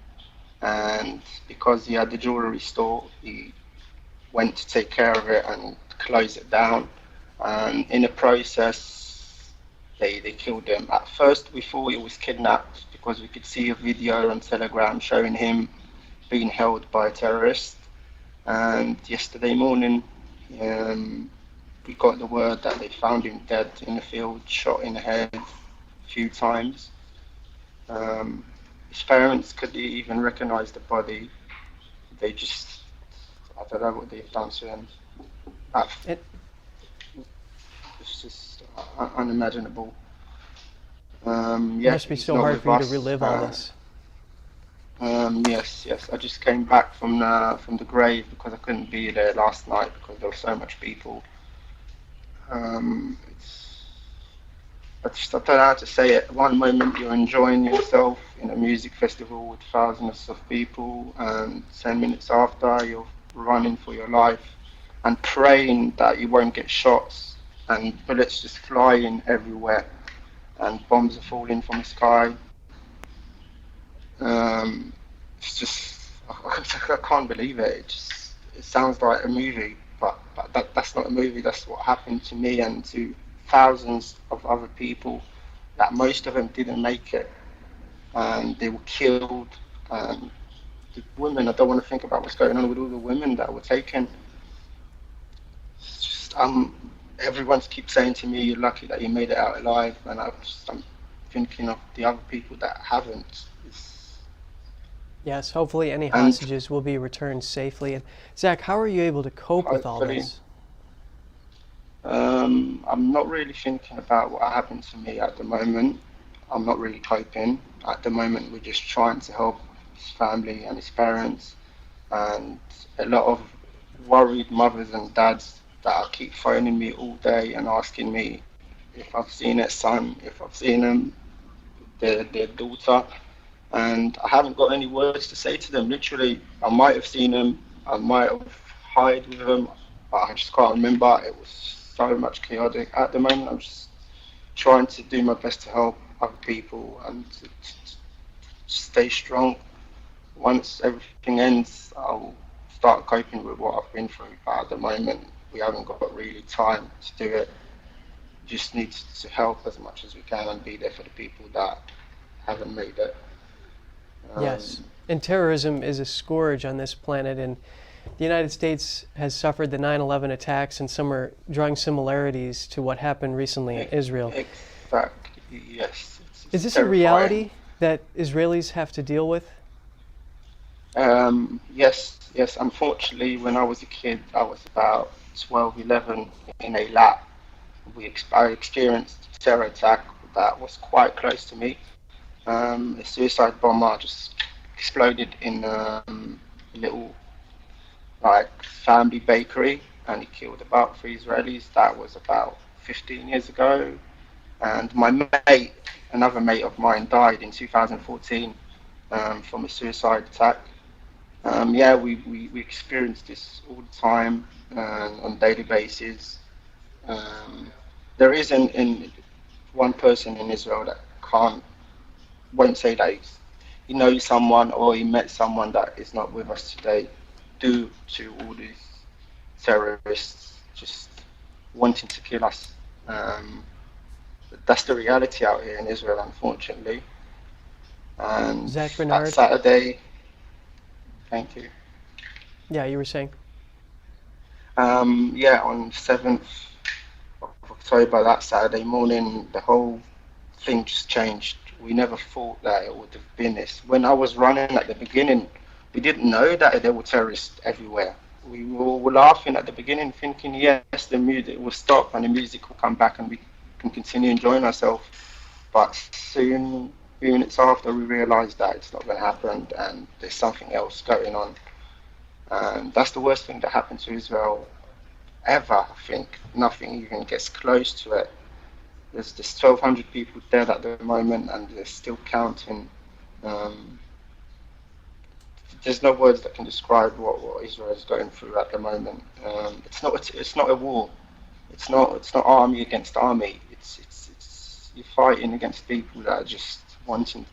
and because he had the jewelry store, he went to take care of it and close it down. And in the process, they killed him. At first, we thought he was kidnapped because we could see a video on Telegram showing him being held by a terrorist. And yesterday morning, we got the word that they found him dead in the field, shot in the head a few times. His parents couldn't even recognize the body. They just, I don't know what they've done to him. It's just unimaginable. Yeah, it must be so hard for you to relive all this. Yes. I just came back from the grave because I couldn't be there last night because there was so much people. I don't know how to say it. One moment you're enjoying yourself in a music festival with thousands of people, and 10 minutes after you're running for your life and praying that you won't get shots, and bullets just flying everywhere and bombs are falling from the sky. It's just, I can't believe it. It sounds like a movie, but that's not a movie. That's what happened to me and to thousands of other people, that most of them didn't make it. and they were killed. And the women, I don't want to think about what's going on with all the women that were taken. It's just, everyone keeps saying to me, "You're lucky that you made it out alive," and I'm thinking of the other people that haven't. Yes, hopefully any hostages will be returned safely. And Zach, how are you able to cope with all this? I'm not really thinking about what happened to me at the moment. I'm not really coping. At the moment, we're just trying to help his family and his parents, and a lot of worried mothers and dads that keep phoning me all day and asking me if I've seen their son, if I've seen them, their daughter. And I haven't got any words to say to them. Literally, I might have seen them, I might have hid with them, but I just can't remember. It was so much chaotic. At the moment, I'm just trying to do my best to help other people and to stay strong. Once everything ends, I'll start coping with what I've been through. But at the moment, we haven't got really time to do it. Just need to help as much as we can and be there for the people that haven't made it. Yes, and terrorism is a scourge on this planet, and the United States has suffered the 9/11 attacks, and some are drawing similarities to what happened recently in Israel. Exactly, yes. Is this terrifying. a reality that Israelis have to deal with? Yes. Unfortunately, when I was a kid, I was about 12, 11 in Eilat. I experienced a terror attack that was quite close to me. A suicide bomber just exploded in a little family bakery, and he killed about 3 Israelis. That was about 15 years ago. And my mate, another mate of mine, died in 2014 from a suicide attack. We experience this all the time on a daily basis. There isn't one person in Israel that won't say that he knows someone or he met someone that is not with us today due to all these terrorists just wanting to kill us. That's the reality out here in Israel, unfortunately. And Zach Bernard. that Saturday, thank you. Yeah, you were saying? On 7th of October, that Saturday morning, the whole thing just changed. We never thought that it would have been this. When I was running at the beginning, we didn't know that there were terrorists everywhere. We were laughing at the beginning, thinking, yes, the music will stop and the music will come back and we can continue enjoying ourselves. But soon, minutes after, we realized that it's not going to happen and there's something else going on. And that's the worst thing that happened to Israel ever, I think. Nothing even gets close to it. There's 1,200 people dead at the moment, and they're still counting. There's no words that can describe what Israel is going through at the moment. It's not a war. It's not army against army. It's you're fighting against people that are just wanting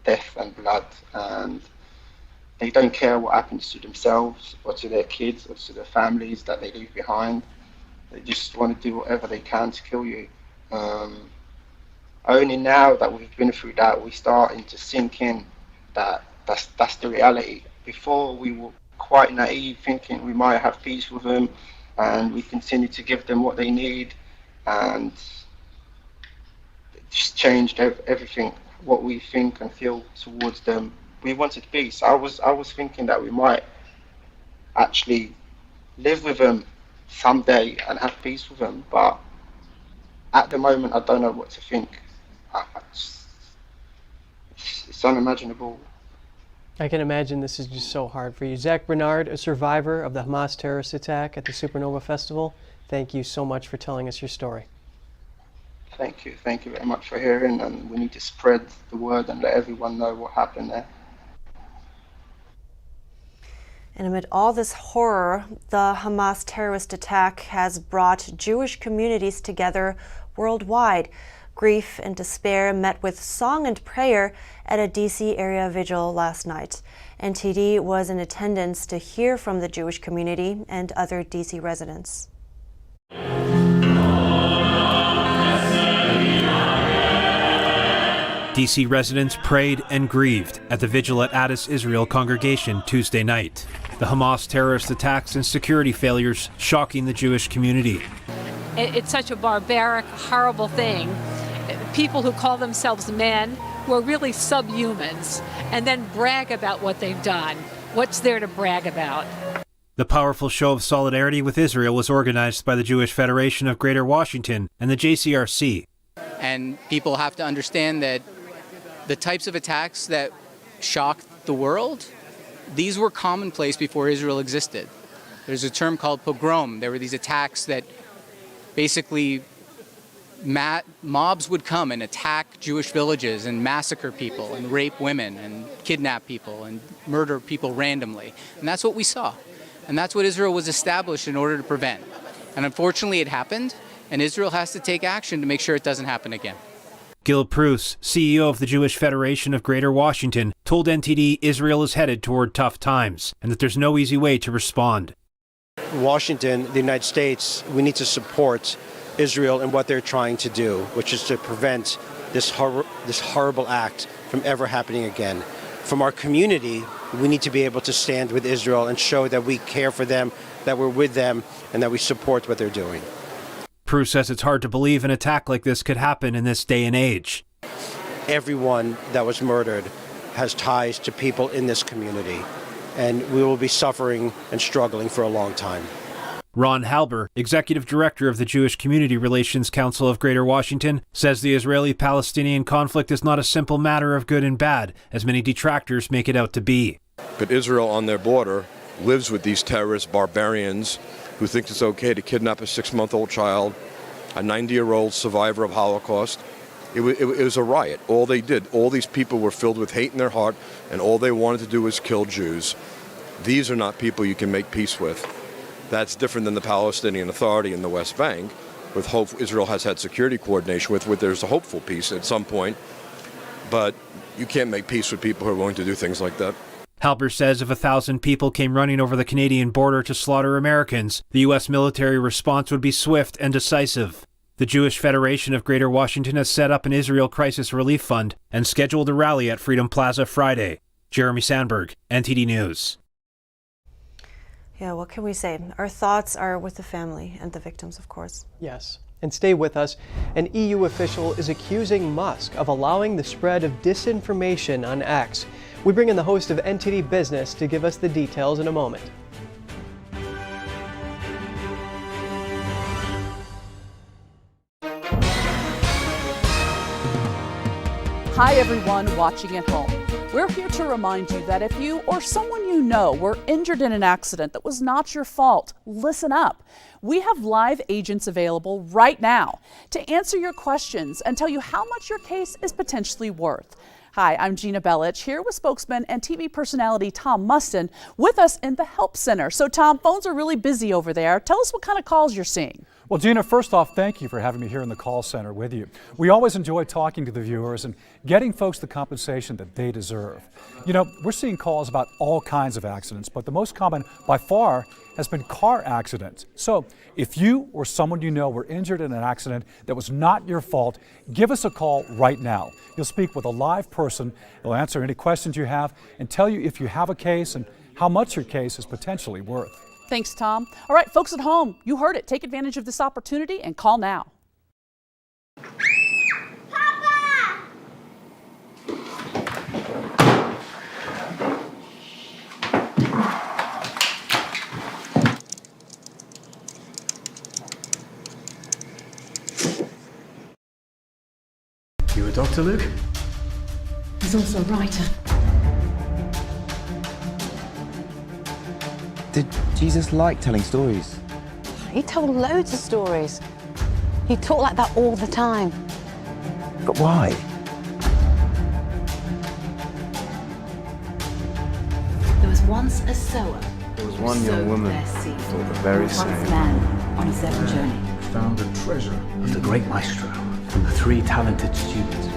death and blood, and they don't care what happens to themselves or to their kids or to their families that they leave behind. They just want to do whatever they can to kill you. Only now that we've been through that, we're starting to sink in that that's the reality. Before, we were quite naive, thinking we might have peace with them, and we continue to give them what they need, and it just changed everything, what we think and feel towards them. We wanted peace. I was thinking that we might actually live with them someday and have peace with them, but at the moment, I don't know what to think. It's unimaginable. I can imagine this is just so hard for you. Zach Bernard, a survivor of the Hamas terrorist attack at the Supernova Festival, thank you so much for telling us your story. Thank you very much for hearing, and we need to spread the word and let everyone know what happened there. And amid all this horror, the Hamas terrorist attack has brought Jewish communities together worldwide. Grief and despair met with song and prayer at a D.C. area vigil last night. NTD was in attendance to hear from the Jewish community and other D.C. residents. D.C. residents prayed and grieved at the vigil at Addis Israel congregation Tuesday night. The Hamas terrorist attacks and security failures shocking the Jewish community. It's such a barbaric, horrible thing. People who call themselves men, who are really subhumans, and then brag about what they've done. What's there to brag about? The powerful show of solidarity with Israel was organized by the Jewish Federation of Greater Washington and the JCRC. And people have to understand that the types of attacks that shocked the world, these were commonplace before Israel existed. There's a term called pogrom. There were these attacks that basically mobs would come and attack Jewish villages and massacre people and rape women and kidnap people and murder people randomly. And that's what we saw. And that's what Israel was established in order to prevent. And unfortunately it happened, and Israel has to take action to make sure it doesn't happen again. Gil Preuss, CEO of the Jewish Federation of Greater Washington, told NTD Israel is headed toward tough times and that there's no easy way to respond. Washington, the United States, we need to support Israel in what they're trying to do, which is to prevent this horrible act from ever happening again. From our community, we need to be able to stand with Israel and show that we care for them, that we're with them, and that we support what they're doing. Preuss says it's hard to believe an attack like this could happen in this day and age. Everyone that was murdered has ties to people in this community, and we will be suffering and struggling for a long time. Ron Halber, executive director of the Jewish Community Relations Council of Greater Washington, says the Israeli-Palestinian conflict is not a simple matter of good and bad, as many detractors make it out to be. But Israel on their border lives with these terrorist barbarians who think it's okay to kidnap a 6-month-old child, a 90-year-old survivor of Holocaust. It was a riot. All they did, all these people were filled with hate in their heart, and all they wanted to do was kill Jews. These are not people you can make peace with. That's different than the Palestinian Authority in the West Bank, with hope Israel has had security coordination with there's a hopeful peace at some point. But you can't make peace with people who are willing to do things like that. Halper says if 1,000 people came running over the Canadian border to slaughter Americans, the U.S. military response would be swift and decisive. The Jewish Federation of Greater Washington has set up an Israel Crisis Relief Fund and scheduled a rally at Freedom Plaza Friday. Jeremy Sandberg, NTD News. Yeah, what can we say? Our thoughts are with the family and the victims, of course. Yes. And stay with us. An EU official is accusing Musk of allowing the spread of disinformation on X. We bring in the host of NTD Business to give us the details in a moment. Hi everyone watching at home. We're here to remind you that if you or someone you know were injured in an accident that was not your fault, listen up. We have live agents available right now to answer your questions and tell you how much your case is potentially worth. Hi, I'm Gina Bellich, here with spokesman and TV personality Tom Mustin with us in the Help Center. So Tom, phones are really busy over there. Tell us what kind of calls you're seeing. Well, Gina, first off, thank you for having me here in the call center with you. We always enjoy talking to the viewers and getting folks the compensation that they deserve. You know, we're seeing calls about all kinds of accidents, but the most common by far has been car accidents. So if you or someone you know were injured in an accident that was not your fault, give us a call right now. You'll speak with a live person. They'll answer any questions you have and tell you if you have a case and how much your case is potentially worth. Thanks, Tom. All right, folks at home, you heard it. Take advantage of this opportunity and call now. Papa! You a doctor, Luke? He's also a writer. Did Jesus like telling stories? He told loads of stories. He talked like that all the time. But why? There was once a sower. There was one young woman who thought the very same. Once a man on a seven journey. Found the treasure of the great maestro and the 3 talented students.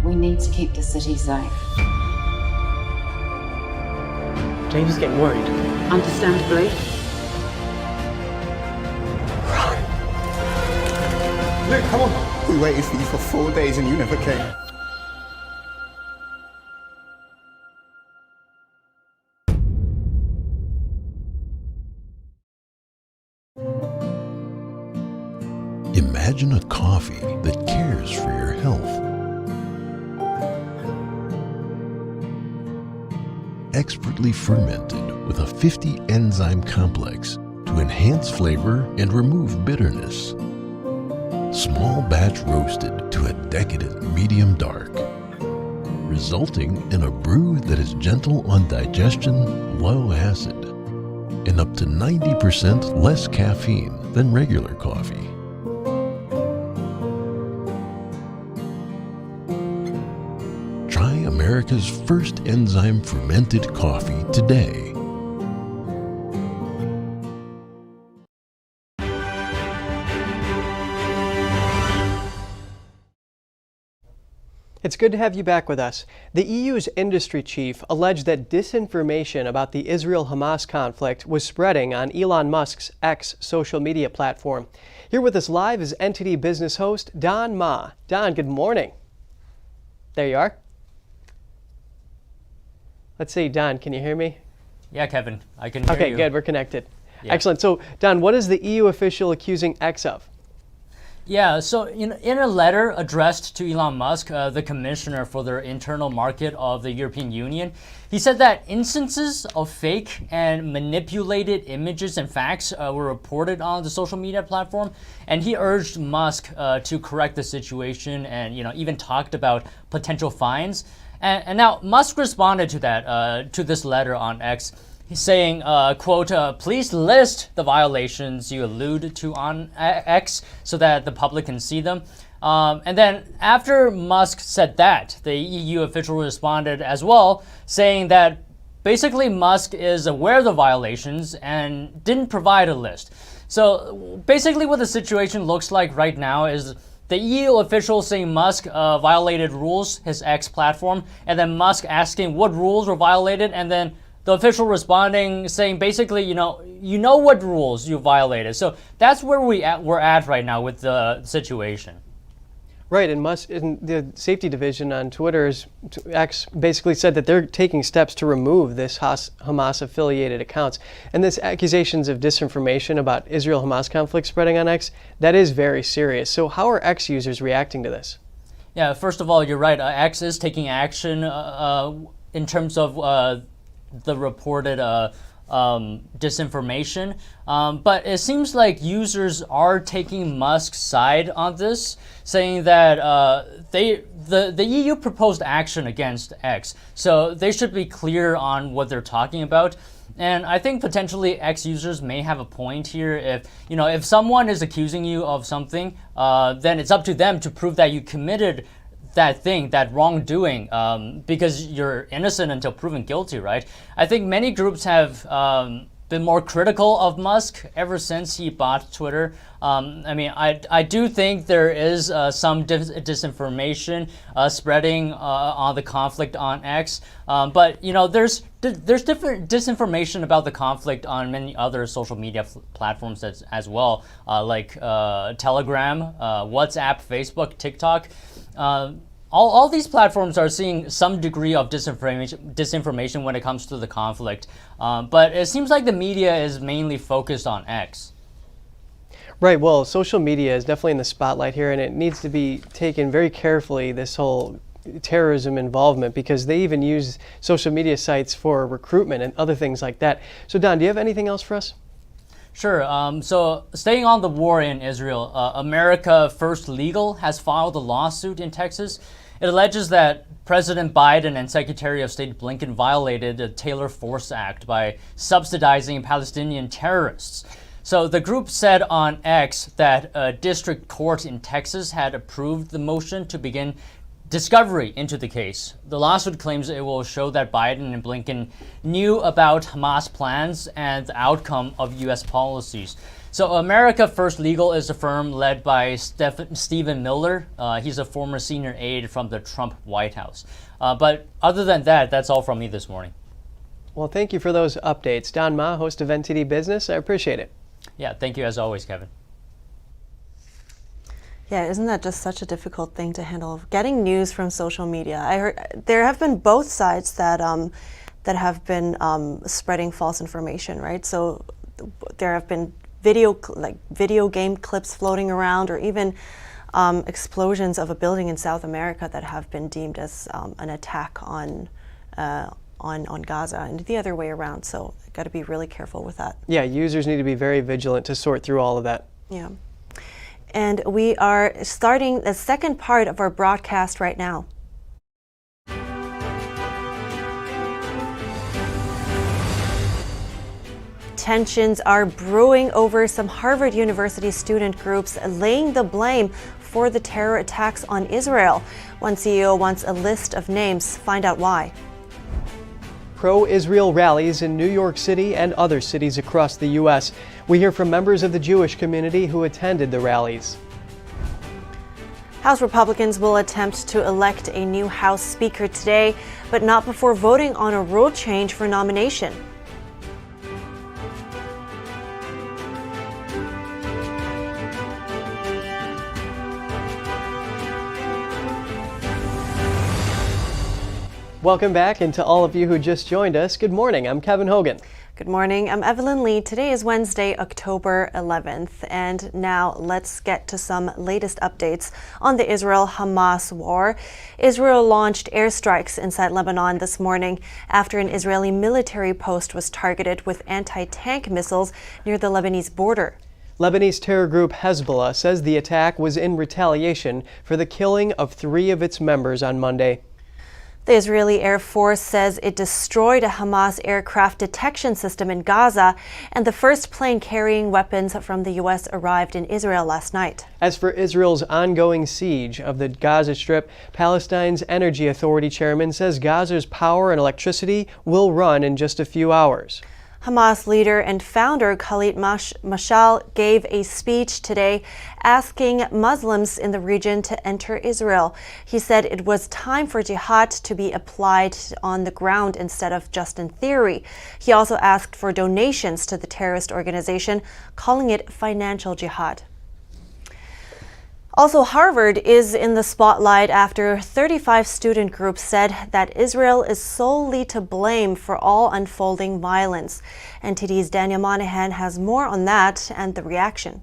We need to keep the city safe. James is getting worried. Understandably. Luke, come on. We waited for you for 4 days and you never came. Imagine a coffee that cares for your health. Expertly fermented with a 50 enzyme complex to enhance flavor and remove bitterness. Small batch roasted to a decadent medium dark, resulting in a brew that is gentle on digestion, low acid, and up to 90% less caffeine than regular coffee. Try America's first enzyme fermented coffee today. It's good to have you back with us. The EU's industry chief alleged that disinformation about the Israel-Hamas conflict was spreading on Elon Musk's X social media platform. Here with us live is NTD business host Don Ma. Don, good morning. There you are. Let's see, Don, can you hear me? Yeah, Kevin, I can hear you. Okay, good, we're connected. Yeah. Excellent. So, Don, what is the EU official accusing X of? Yeah, so in a letter addressed to Elon Musk, the commissioner for the internal market of the European Union, he said that instances of fake and manipulated images and facts were reported on the social media platform, and he urged Musk to correct the situation and even talked about potential fines. And now Musk responded to that, to this letter on X. He's saying, quote, please list the violations you allude to on X so that the public can see them. And then after Musk said that, the EU official responded as well, saying that basically Musk is aware of the violations and didn't provide a list. So basically what the situation looks like right now is the EU official saying Musk violated rules, his X platform, and then Musk asking what rules were violated, and then the official responding saying basically, you know what rules you violated. So that's where we're at right now with the situation. Right, and Musk, in the safety division on Twitter's X basically said that they're taking steps to remove this Hamas-affiliated accounts. And this accusations of disinformation about Israel-Hamas conflict spreading on X, that is very serious. So how are X users reacting to this? Yeah, first of all, you're right. X is taking action in terms of the reported disinformation, but it seems like users are taking Musk's side on this, saying that the EU proposed action against X, so they should be clear on what they're talking about. And I think potentially X users may have a point here. If someone is accusing you of something, then it's up to them to prove that you committed that thing, that wrongdoing, because you're innocent until proven guilty, right? I think many groups have been more critical of Musk ever since he bought Twitter. I do think there is some disinformation spreading on the conflict on X, but there's different disinformation about the conflict on many other social media platforms as well, like Telegram, WhatsApp, Facebook, TikTok. All these platforms are seeing some degree of disinformation when it comes to the conflict, but it seems like the media is mainly focused on X. Right, well, social media is definitely in the spotlight here, and it needs to be taken very carefully, this whole terrorism involvement, because they even use social media sites for recruitment and other things like that. So Don, do you have anything else for us? Sure. So staying on the war in Israel, America First Legal has filed a lawsuit in Texas. It alleges that President Biden and Secretary of State Blinken violated the Taylor Force Act by subsidizing Palestinian terrorists. So the group said on X that a district court in Texas had approved the motion to begin discovery into the case. The lawsuit claims it will show that Biden and Blinken knew about Hamas plans and the outcome of U.S. policies. So America First Legal is a firm led by Stephen Miller. He's a former senior aide from the Trump White House. But other than that, that's all from me this morning. Well, thank you for those updates. Don Ma, host of NTD Business. I appreciate it. Yeah, thank you as always, Kevin. Yeah, isn't that just such a difficult thing to handle? Getting news from social media. I heard there have been both sides that have been spreading false information, right? So there have been video game clips floating around, or even explosions of a building in South America that have been deemed as an attack on Gaza, and the other way around. So got to be really careful with that. Yeah, users need to be very vigilant to sort through all of that. Yeah. And we are starting the second part of our broadcast right now. Tensions are brewing over some Harvard University student groups laying the blame for the terror attacks on Israel. One CEO wants a list of names. Find out why. Pro-Israel rallies in New York City and other cities across the U.S. We hear from members of the Jewish community who attended the rallies. House Republicans will attempt to elect a new House Speaker today, but not before voting on a rule change for nomination. Welcome back, and to all of you who just joined us, good morning. I'm Kevin Hogan. Good morning. I'm Evelyn Lee. Today is Wednesday, October 11th, and now let's get to some latest updates on the Israel-Hamas war. Israel launched airstrikes inside Lebanon this morning after an Israeli military post was targeted with anti-tank missiles near the Lebanese border. Lebanese terror group Hezbollah says the attack was in retaliation for the killing of 3 of its members on Monday. The Israeli Air Force says it destroyed a Hamas aircraft detection system in Gaza, and the first plane carrying weapons from the U.S. arrived in Israel last night. As for Israel's ongoing siege of the Gaza Strip, Palestine's Energy Authority chairman says Gaza's power and electricity will run in just a few hours. Hamas leader and founder Khalid Mashal gave a speech today asking Muslims in the region to enter Israel. He said it was time for jihad to be applied on the ground instead of just in theory. He also asked for donations to the terrorist organization, calling it financial jihad. Also, Harvard is in the spotlight after 35 student groups said that Israel is solely to blame for all unfolding violence. NTD's Daniel Monahan has more on that and the reaction.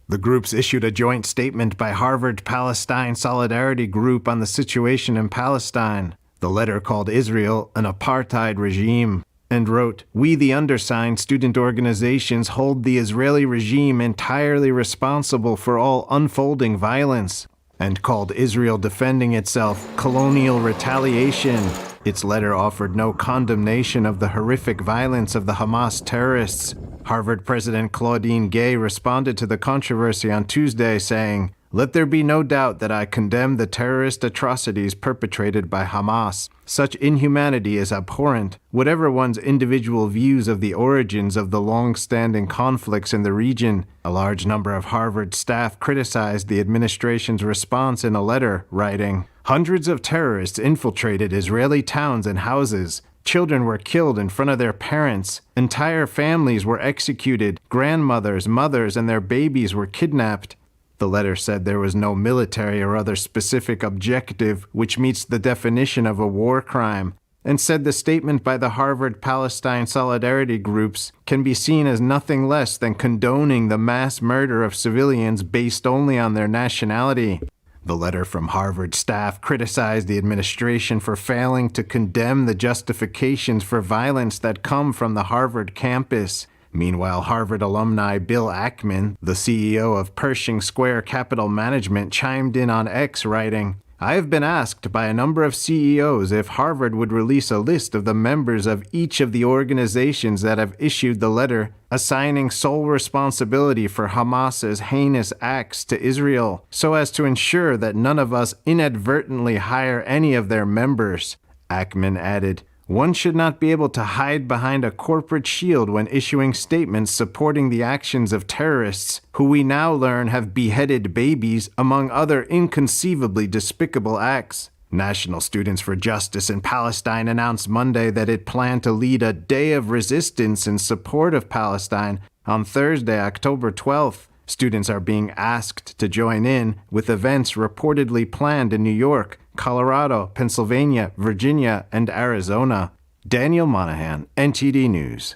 The groups issued a joint statement by Harvard-Palestine Solidarity Group on the situation in Palestine. The letter called Israel an apartheid regime and wrote, "We, the undersigned student organizations, hold the Israeli regime entirely responsible for all unfolding violence," and called Israel defending itself colonial retaliation. Its letter offered no condemnation of the horrific violence of the Hamas terrorists. Harvard President Claudine Gay responded to the controversy on Tuesday, saying, "Let there be no doubt that I condemn the terrorist atrocities perpetrated by Hamas. Such inhumanity is abhorrent, whatever one's individual views of the origins of the long-standing conflicts in the region." A large number of Harvard staff criticized the administration's response in a letter, writing, "Hundreds of terrorists infiltrated Israeli towns and houses. Children were killed in front of their parents. Entire families were executed. Grandmothers, mothers, and their babies were kidnapped." The letter said there was no military or other specific objective which meets the definition of a war crime, and said the statement by the Harvard-Palestine Solidarity Groups can be seen as nothing less than condoning the mass murder of civilians based only on their nationality. The letter from Harvard staff criticized the administration for failing to condemn the justifications for violence that come from the Harvard campus. Meanwhile, Harvard alumni Bill Ackman, the CEO of Pershing Square Capital Management, chimed in on X, writing, "I have been asked by a number of CEOs if Harvard would release a list of the members of each of the organizations that have issued the letter, assigning sole responsibility for Hamas's heinous acts to Israel, so as to ensure that none of us inadvertently hire any of their members." Ackman added, "One should not be able to hide behind a corporate shield when issuing statements supporting the actions of terrorists, who we now learn have beheaded babies, among other inconceivably despicable acts." National Students for Justice in Palestine announced Monday that it planned to lead a day of resistance in support of Palestine on Thursday, October 12th. Students are being asked to join in, with events reportedly planned in New York, Colorado, Pennsylvania, Virginia, and Arizona. Daniel Monahan, NTD News.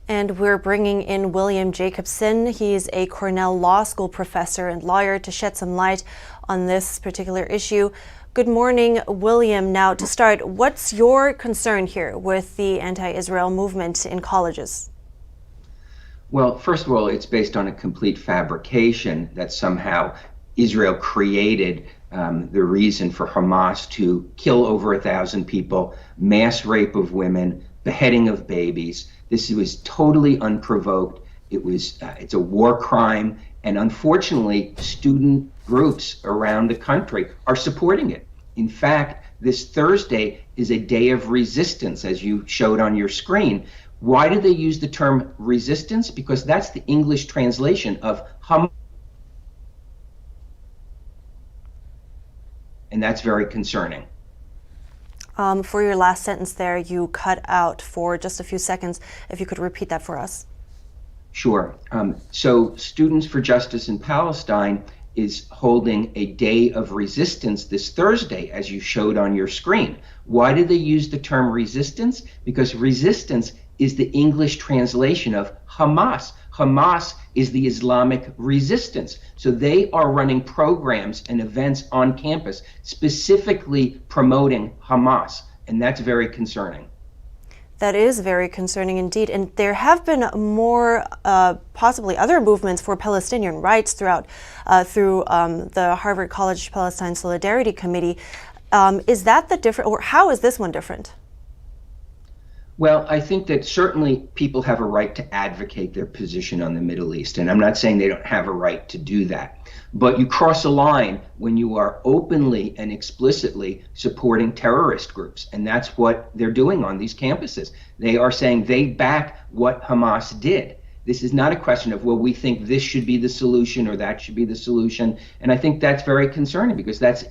And we're bringing in William Jacobson. He's a Cornell Law School professor and lawyer to shed some light on this particular issue. Good morning, William. Now, to start, what's your concern here with the anti-Israel movement in colleges? Well, first of all, it's based on a complete fabrication that somehow Israel created the reason for Hamas to kill over 1,000 people, mass rape of women, beheading of babies. This was totally unprovoked. It's a war crime, and unfortunately, student groups around the country are supporting it. In fact, this Thursday is a day of resistance, as you showed on your screen. Why do they use the term resistance? Because that's the English translation of Hamas. And that's very concerning. For your last sentence there, you cut out for just a few seconds. If you could repeat that for us. Sure. So Students for Justice in Palestine is holding a day of resistance this Thursday, as you showed on your screen. Why do they use the term resistance? Because resistance is the English translation of Hamas. Hamas is the Islamic resistance. So they are running programs and events on campus specifically promoting Hamas, and that's very concerning. That is very concerning indeed. And there have been more, possibly other movements for Palestinian rights through the Harvard College Palestine Solidarity Committee. Is that the different, or how is this one different? Well, I think that certainly people have a right to advocate their position on the Middle East, and I'm not saying they don't have a right to do that. But you cross a line when you are openly and explicitly supporting terrorist groups, and that's what they're doing on these campuses. They are saying they back what Hamas did. This is not a question of, well, we think this should be the solution or that should be the solution. And I think that's very concerning because that's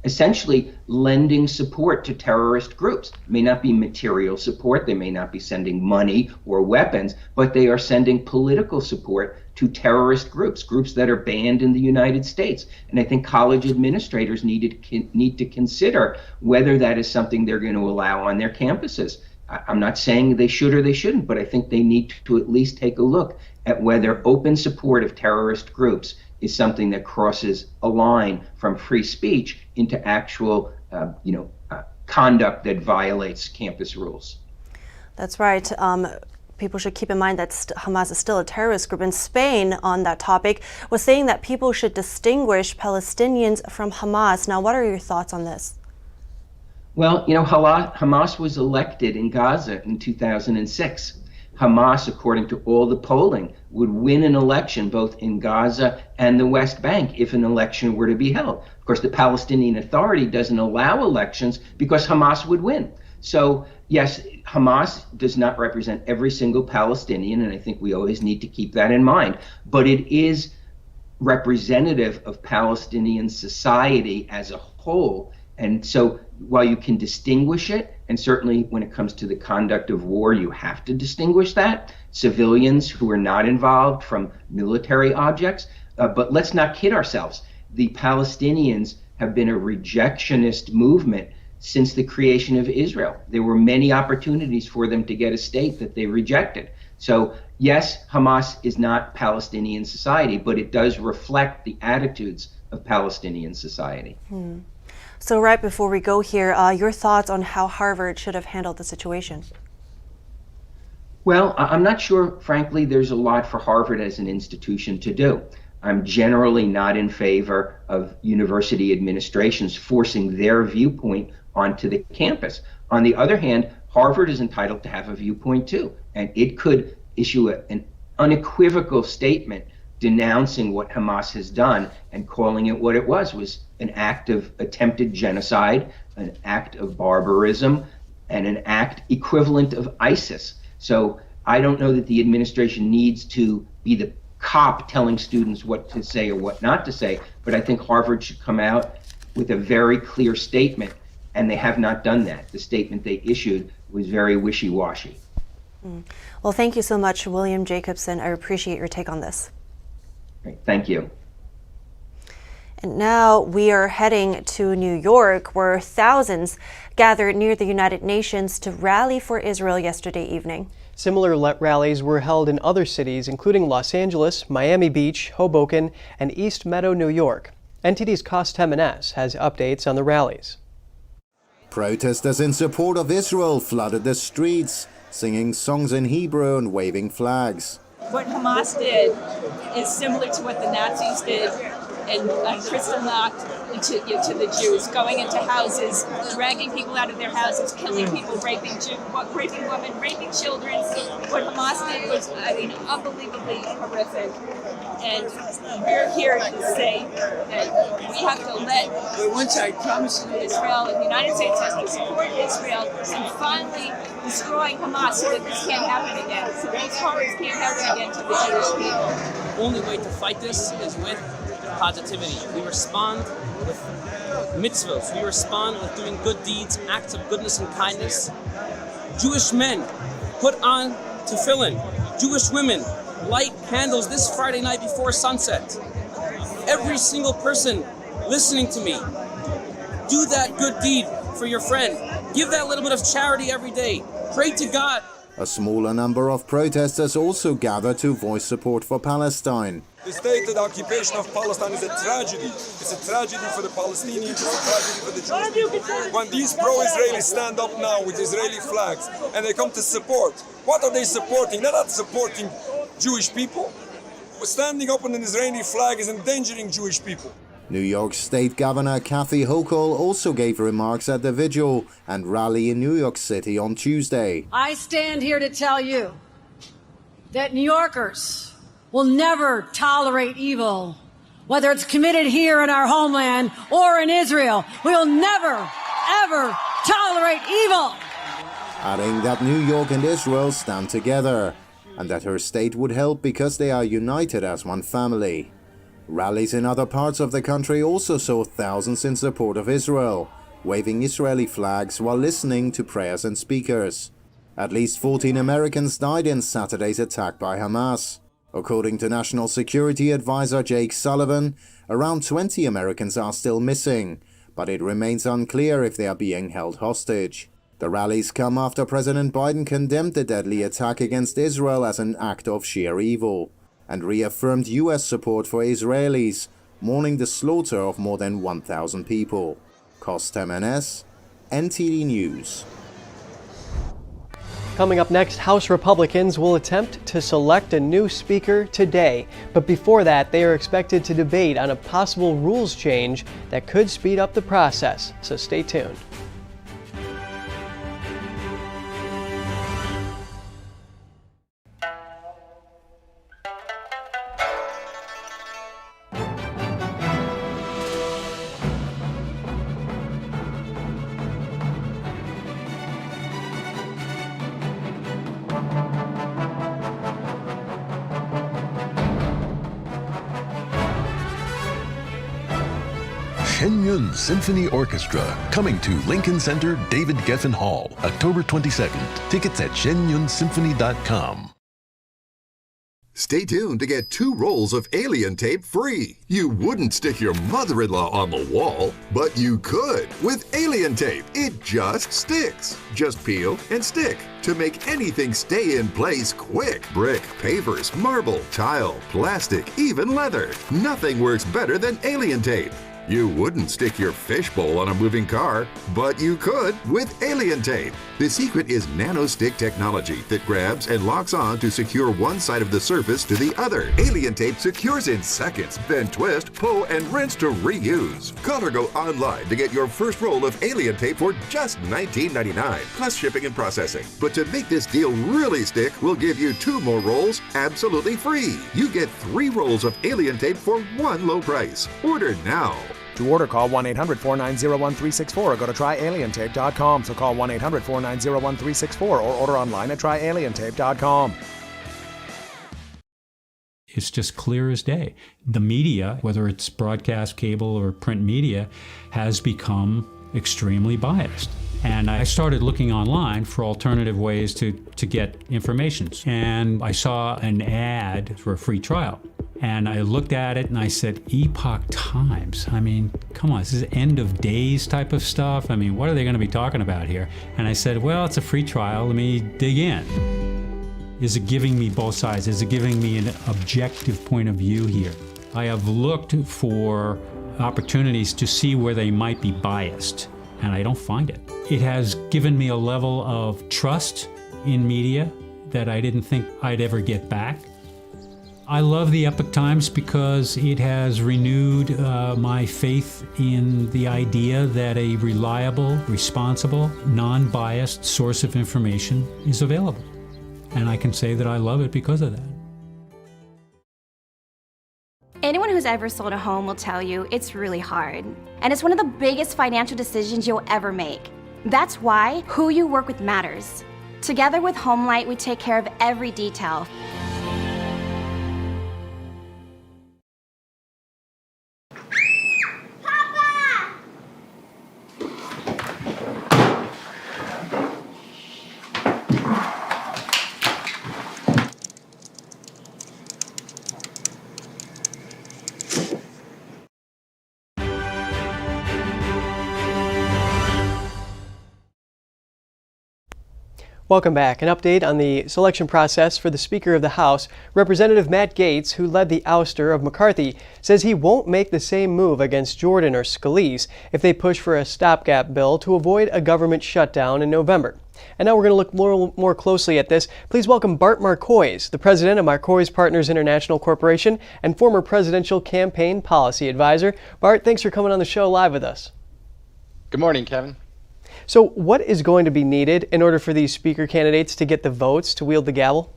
essentially lending support to terrorist groups. It may not be material support, they may not be sending money or weapons, but they are sending political support to terrorist groups, groups that are banned in the United States. And I think college administrators need to consider whether that is something they're going to allow on their campuses. I'm not saying they should or they shouldn't, but I think they need to at least take a look at whether open support of terrorist groups is something that crosses a line from free speech into actual, conduct that violates campus rules. That's right. People should keep in mind that Hamas is still a terrorist group. And Spain, on that topic, was saying that people should distinguish Palestinians from Hamas. Now, what are your thoughts on this? Well, Hamas was elected in Gaza in 2006. Hamas, according to all the polling, would win an election both in Gaza and the West Bank if an election were to be held. Of course, the Palestinian Authority doesn't allow elections because Hamas would win. So, yes, Hamas does not represent every single Palestinian, and I think we always need to keep that in mind. But it is representative of Palestinian society as a whole. And so while you can distinguish it, and certainly when it comes to the conduct of war, you have to distinguish that, civilians who are not involved from military objects, but let's not kid ourselves. The Palestinians have been a rejectionist movement since the creation of Israel. There were many opportunities for them to get a state that they rejected. So yes, Hamas is not Palestinian society, but it does reflect the attitudes of Palestinian society. So right before we go here, your thoughts on how Harvard should have handled the situation? Well, I'm not sure, frankly, there's a lot for Harvard as an institution to do. I'm generally not in favor of university administrations forcing their viewpoint onto the campus. On the other hand, Harvard is entitled to have a viewpoint too, and it could issue an unequivocal statement denouncing what Hamas has done and calling it what it was an act of attempted genocide, an act of barbarism, and an act equivalent of ISIS. So I don't know that the administration needs to be the cop telling students what to say or what not to say, but I think Harvard should come out with a very clear statement, and they have not done that. The statement they issued was very wishy-washy. Well, thank you so much, William Jacobson. I appreciate your take on this. Great. Thank you. And now we are heading to New York, where thousands gathered near the United Nations to rally for Israel yesterday evening. Similar rallies were held in other cities, including Los Angeles, Miami Beach, Hoboken, and East Meadow, New York. NTD's Cost Temenes has updates on the rallies. Protesters in support of Israel flooded the streets, singing songs in Hebrew and waving flags. What Hamas did is similar to what the Nazis did and Kristallnacht to the Jews, going into houses, dragging people out of their houses, killing people, raping women, raping children. What Hamas did was, unbelievably horrific. And we're here to say that we have to let one side promise Israel, and the United States has to support Israel in finally destroying Hamas so that this can't happen again, so these horrors can't happen again to the Jewish people. The only way to fight this is with positivity. We respond with mitzvahs. We respond with doing good deeds, acts of goodness and kindness. Jewish men put on tefillin. Jewish women light candles this Friday night before sunset. Every single person listening to me, do that good deed for your friend. Give that little bit of charity every day. Pray to God. A smaller number of protesters also gathered to voice support for Palestine. The stated occupation of Palestine is a tragedy. It's a tragedy for the Palestinians, it's a tragedy for the Jewish people. When these pro-Israelis stand up now with Israeli flags and they come to support, what are they supporting? They're not supporting Jewish people. Standing up on an Israeli flag is endangering Jewish people. New York State Governor Kathy Hochul also gave remarks at the vigil and rally in New York City on Tuesday. I stand here to tell you that New Yorkers will never tolerate evil, whether it's committed here in our homeland or in Israel. We will never, ever tolerate evil. Adding that New York and Israel stand together and that her state would help because they are united as one family. Rallies in other parts of the country also saw thousands in support of Israel, waving Israeli flags while listening to prayers and speakers. At least 14 Americans died in Saturday's attack by Hamas. According to National Security Advisor Jake Sullivan, around 20 Americans are still missing, but it remains unclear if they are being held hostage. The rallies come after President Biden condemned the deadly attack against Israel as an act of sheer evil and reaffirmed U.S. support for Israelis, mourning the slaughter of more than 1,000 people. Cost Temenes, NTD News. Coming up next, House Republicans will attempt to select a new speaker today. But before that, they are expected to debate on a possible rules change that could speed up the process. So stay tuned. Shen Yun Symphony Orchestra, coming to Lincoln Center, David Geffen Hall, October 22nd. Tickets at shenyunsymphony.com. Stay tuned to get 2 rolls of alien tape free. You wouldn't stick your mother-in-law on the wall, but you could with alien tape. It just sticks. Just peel and stick to make anything stay in place quick. Brick, pavers, marble, tile, plastic, even leather. Nothing works better than alien tape. You wouldn't stick your fishbowl on a moving car, but you could with alien tape. The secret is nano-stick technology that grabs and locks on to secure one side of the surface to the other. Alien tape secures in seconds, then twist, pull, and rinse to reuse. Call or go online to get your first roll of alien tape for just $19.99, plus shipping and processing. But to make this deal really stick, we'll give you 2 more rolls absolutely free. You get 3 rolls of alien tape for one low price. Order now. To order, call 1-800-490-1364 or go to tryalientape.com. So call 1-800-490-1364 or order online at tryalientape.com. It's just clear as day. The media, whether it's broadcast, cable, or print media, has become extremely biased. And I started looking online for alternative ways to get information. And I saw an ad for a free trial. And I looked at it and I said, Epoch Times? I mean, come on, this is end of days type of stuff. I mean, what are they going to be talking about here? And I said, well, it's a free trial. Let me dig in. Is it giving me both sides? Is it giving me an objective point of view here? I have looked for opportunities to see where they might be biased, and I don't find it. It has given me a level of trust in media that I didn't think I'd ever get back. I love the Epoch Times because it has renewed my faith in the idea that a reliable, responsible, non-biased source of information is available. And I can say that I love it because of that. Anyone who's ever sold a home will tell you it's really hard. And it's one of the biggest financial decisions you'll ever make. That's why who you work with matters. Together with HomeLight, we take care of every detail. Welcome back. An update on the selection process for the Speaker of the House. Representative Matt Gaetz, who led the ouster of McCarthy, says he won't make the same move against Jordan or Scalise if they push for a stopgap bill to avoid a government shutdown in November. And now we're going to look more closely at this. Please welcome Bart Marcois, the president of Marcois Partners International Corporation and former presidential campaign policy advisor. Bart, thanks for coming on the show live with us. Good morning, Kevin. So what is going to be needed in order for these speaker candidates to get the votes to wield the gavel?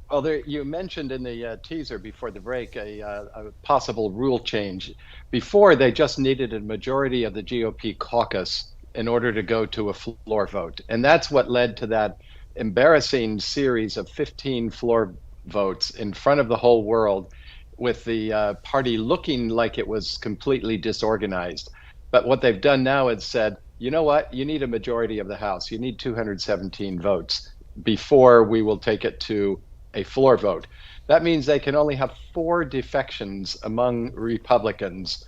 Well, you mentioned in the teaser before the break a possible rule change. Before, they just needed a majority of the GOP caucus in order to go to a floor vote. And that's what led to that embarrassing series of 15 floor votes in front of the whole world, with the party looking like it was completely disorganized. But what they've done now is said, you know what, you need a majority of the House. You need 217 votes before we will take it to a floor vote. That means they can only have 4 defections among Republicans.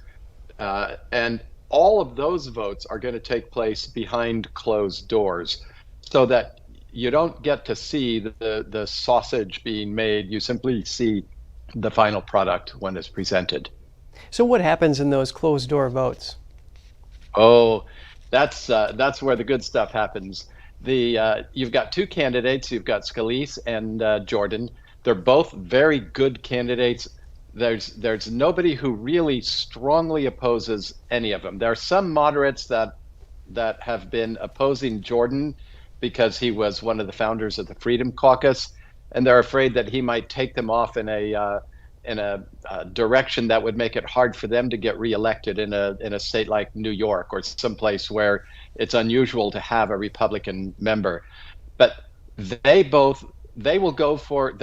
And all of those votes are going to take place behind closed doors, so that you don't get to see the sausage being made. You simply see the final product when it's presented. So what happens in those closed door votes? Oh, that's where the good stuff happens. You've got 2 candidates. You've got Scalise and Jordan. They're both very good candidates. There's nobody who really strongly opposes any of them. There are some moderates that have been opposing Jordan because he was one of the founders of the Freedom Caucus, and they're afraid that he might take them off in a direction that would make it hard for them to get reelected in a state like New York or someplace where it's unusual to have a Republican member. But they'll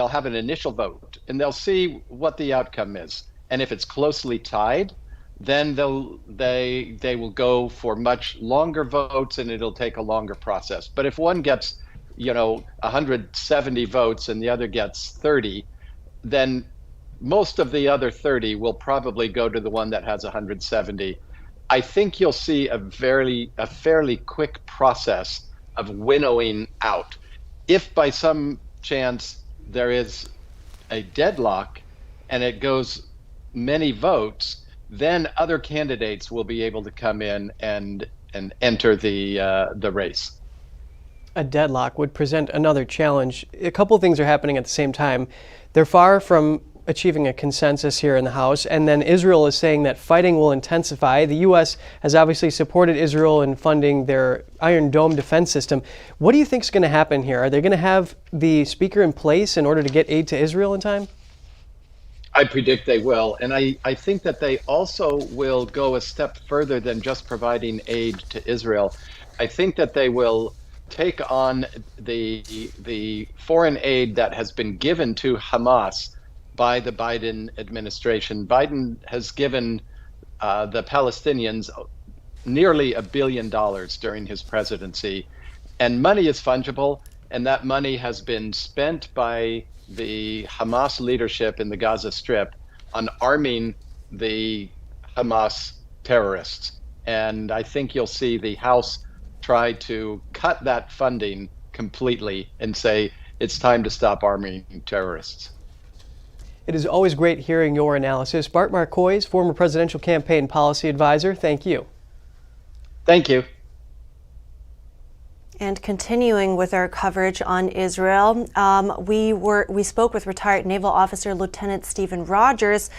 have an initial vote and they'll see what the outcome is. And if it's closely tied, then they will go for much longer votes and it'll take a longer process. But if one gets 170 votes and the other gets 30, then most of the other 30 will probably go to the one that has 170. I think you'll see a fairly quick process of winnowing out. If by some chance there is a deadlock and it goes many votes, then other candidates will be able to come in and enter the race. A deadlock would present another challenge. A couple things are happening at the same time. They're far from achieving a consensus here in the House, and then Israel is saying that fighting will intensify. The U.S. has obviously supported Israel in funding their Iron Dome defense system. What do you think is going to happen here? Are they going to have the speaker in place in order to get aid to Israel in time? I predict they will, and I think that they also will go a step further than just providing aid to Israel. I think that they will take on the foreign aid that has been given to Hamas by the Biden administration. Biden has given the Palestinians nearly $1 billion during his presidency. And money is fungible, and that money has been spent by the Hamas leadership in the Gaza Strip on arming the Hamas terrorists. And I think you'll see the House try to cut that funding completely and say it's time to stop arming terrorists. It is always great hearing your analysis. Bart Marcois, former presidential campaign policy advisor, thank you. Thank you. And continuing with our coverage on Israel, we spoke with retired naval officer Lieutenant Stephen Rogers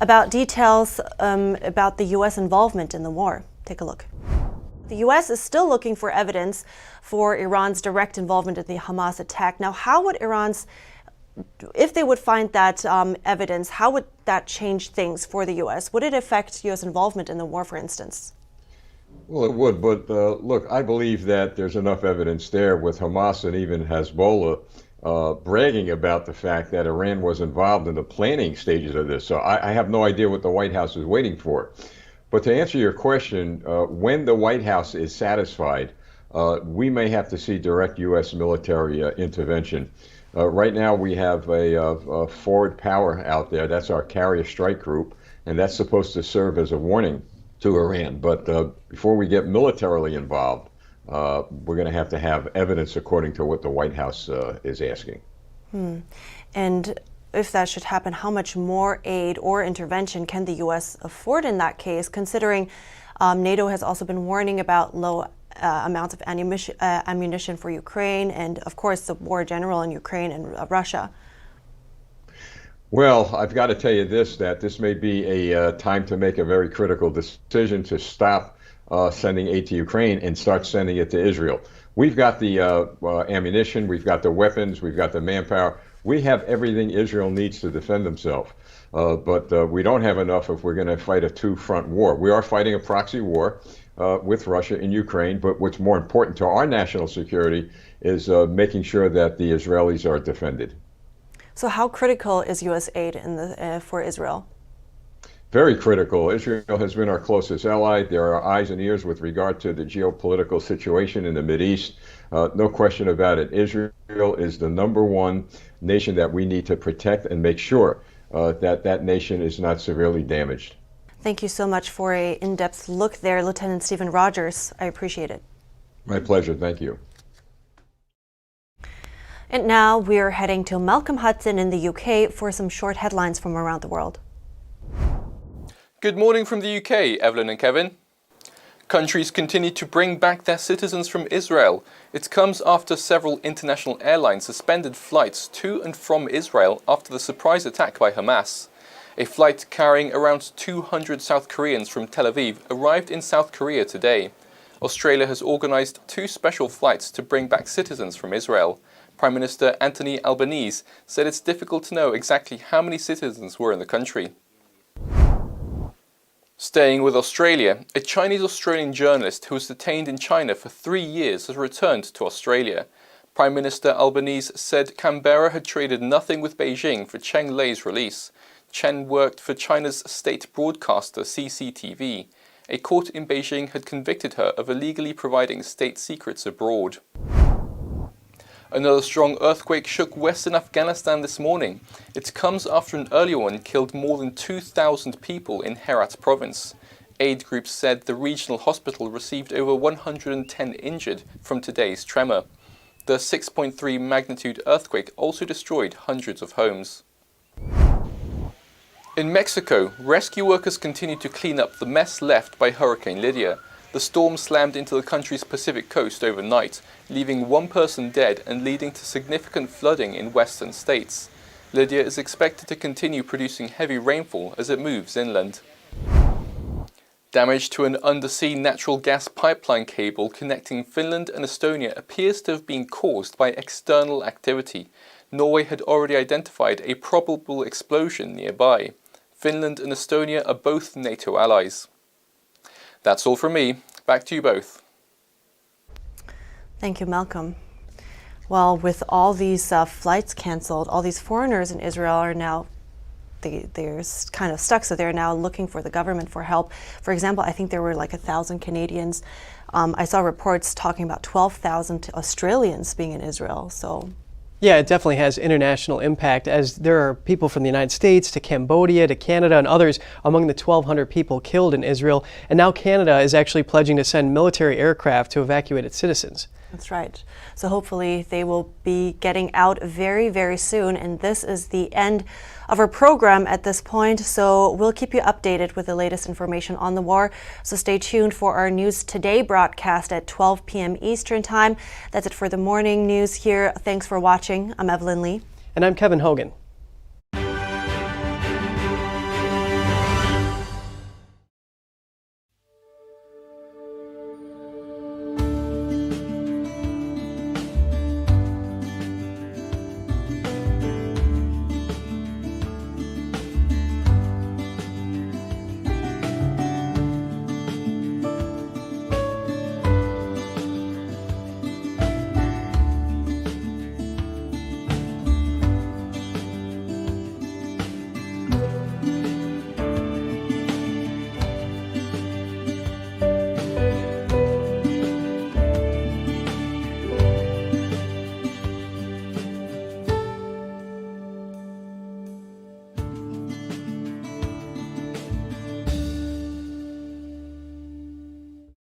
about details about the U.S. involvement in the war. Take a look. The U.S. is still looking for evidence for Iran's direct involvement in the Hamas attack. Now, how would if they would find that evidence, how would that change things for the U.S.? Would it affect U.S. involvement in the war, for instance? Well, it would, but look, I believe that there's enough evidence there with Hamas and even Hezbollah bragging about the fact that Iran was involved in the planning stages of this. So I have no idea what the White House is waiting for. But to answer your question, when the White House is satisfied, we may have to see direct U.S. military intervention. Right now we have a forward power out there. That's our carrier strike group, and that's supposed to serve as a warning to Iran. But before we get militarily involved, we're going to have evidence according to what the White House is asking. And if that should happen, how much more aid or intervention can the U.S. afford in that case, considering NATO has also been warning about low amounts of ammunition for Ukraine and, of course, the war general in Ukraine and Russia? Well, I've got to tell you that this may be a time to make a very critical decision to stop sending aid to Ukraine and start sending it to Israel. We've got the ammunition, we've got the weapons, we've got the manpower. We have everything Israel needs to defend themselves. But we don't have enough if we're going to fight a two-front war. We are fighting a proxy war with Russia in Ukraine, but what's more important to our national security is making sure that the Israelis are defended. So how critical is U.S. aid for Israel? Very critical. Israel has been our closest ally. There are eyes and ears with regard to the geopolitical situation in the Mideast. No question about it. Israel is the #1 nation that we need to protect and make sure that nation is not severely damaged. Thank you so much for an in-depth look there, Lieutenant Stephen Rogers. I appreciate it. My pleasure. Thank you. And now we're heading to Malcolm Hudson in the UK for some short headlines from around the world. Good morning from the UK, Evelyn and Kevin. Countries continue to bring back their citizens from Israel. It comes after several international airlines suspended flights to and from Israel after the surprise attack by Hamas. A flight carrying around 200 South Koreans from Tel Aviv arrived in South Korea today. Australia has organised 2 special flights to bring back citizens from Israel. Prime Minister Anthony Albanese said it's difficult to know exactly how many citizens were in the country. Staying with Australia, a Chinese-Australian journalist who was detained in China for 3 years has returned to Australia. Prime Minister Albanese said Canberra had traded nothing with Beijing for Cheng Lei's release. Chen worked for China's state broadcaster CCTV. A court in Beijing had convicted her of illegally providing state secrets abroad. Another strong earthquake shook western Afghanistan this morning. It comes after an earlier one killed more than 2,000 people in Herat province. Aid groups said the regional hospital received over 110 injured from today's tremor. The 6.3 magnitude earthquake also destroyed hundreds of homes. In Mexico, rescue workers continue to clean up the mess left by Hurricane Lydia. The storm slammed into the country's Pacific coast overnight, leaving 1 person dead and leading to significant flooding in western states. Lydia is expected to continue producing heavy rainfall as it moves inland. Damage to an undersea natural gas pipeline cable connecting Finland and Estonia appears to have been caused by external activity. Norway had already identified a probable explosion nearby. Finland and Estonia are both NATO allies. That's all from me. Back to you both. Thank you, Malcolm. Well, with all these flights canceled, all these foreigners in Israel are now they're kind of stuck, so they're now looking for the government for help. For example, I think there were like 1,000 Canadians. I saw reports talking about 12,000 Australians being in Israel. So. Yeah, it definitely has international impact, as there are people from the United States to Cambodia to Canada and others among the 1,200 people killed in Israel. And now Canada is actually pledging to send military aircraft to evacuate its citizens. That's right. So hopefully they will be getting out very, very soon. And this is the end of our program at this point. So we'll keep you updated with the latest information on the war. So stay tuned for our News Today broadcast at 12 p.m. Eastern Time. That's it for the morning news here. Thanks for watching. I'm Evelyn Lee. And I'm Kevin Hogan.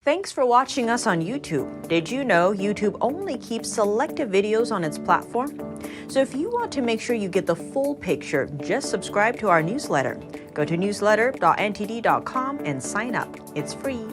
Thanks for watching us on YouTube. Did you know YouTube only keeps selective videos on its platform? So if you want to make sure you get the full picture, just subscribe to our newsletter. Go to newsletter.ntd.com and sign up. It's free.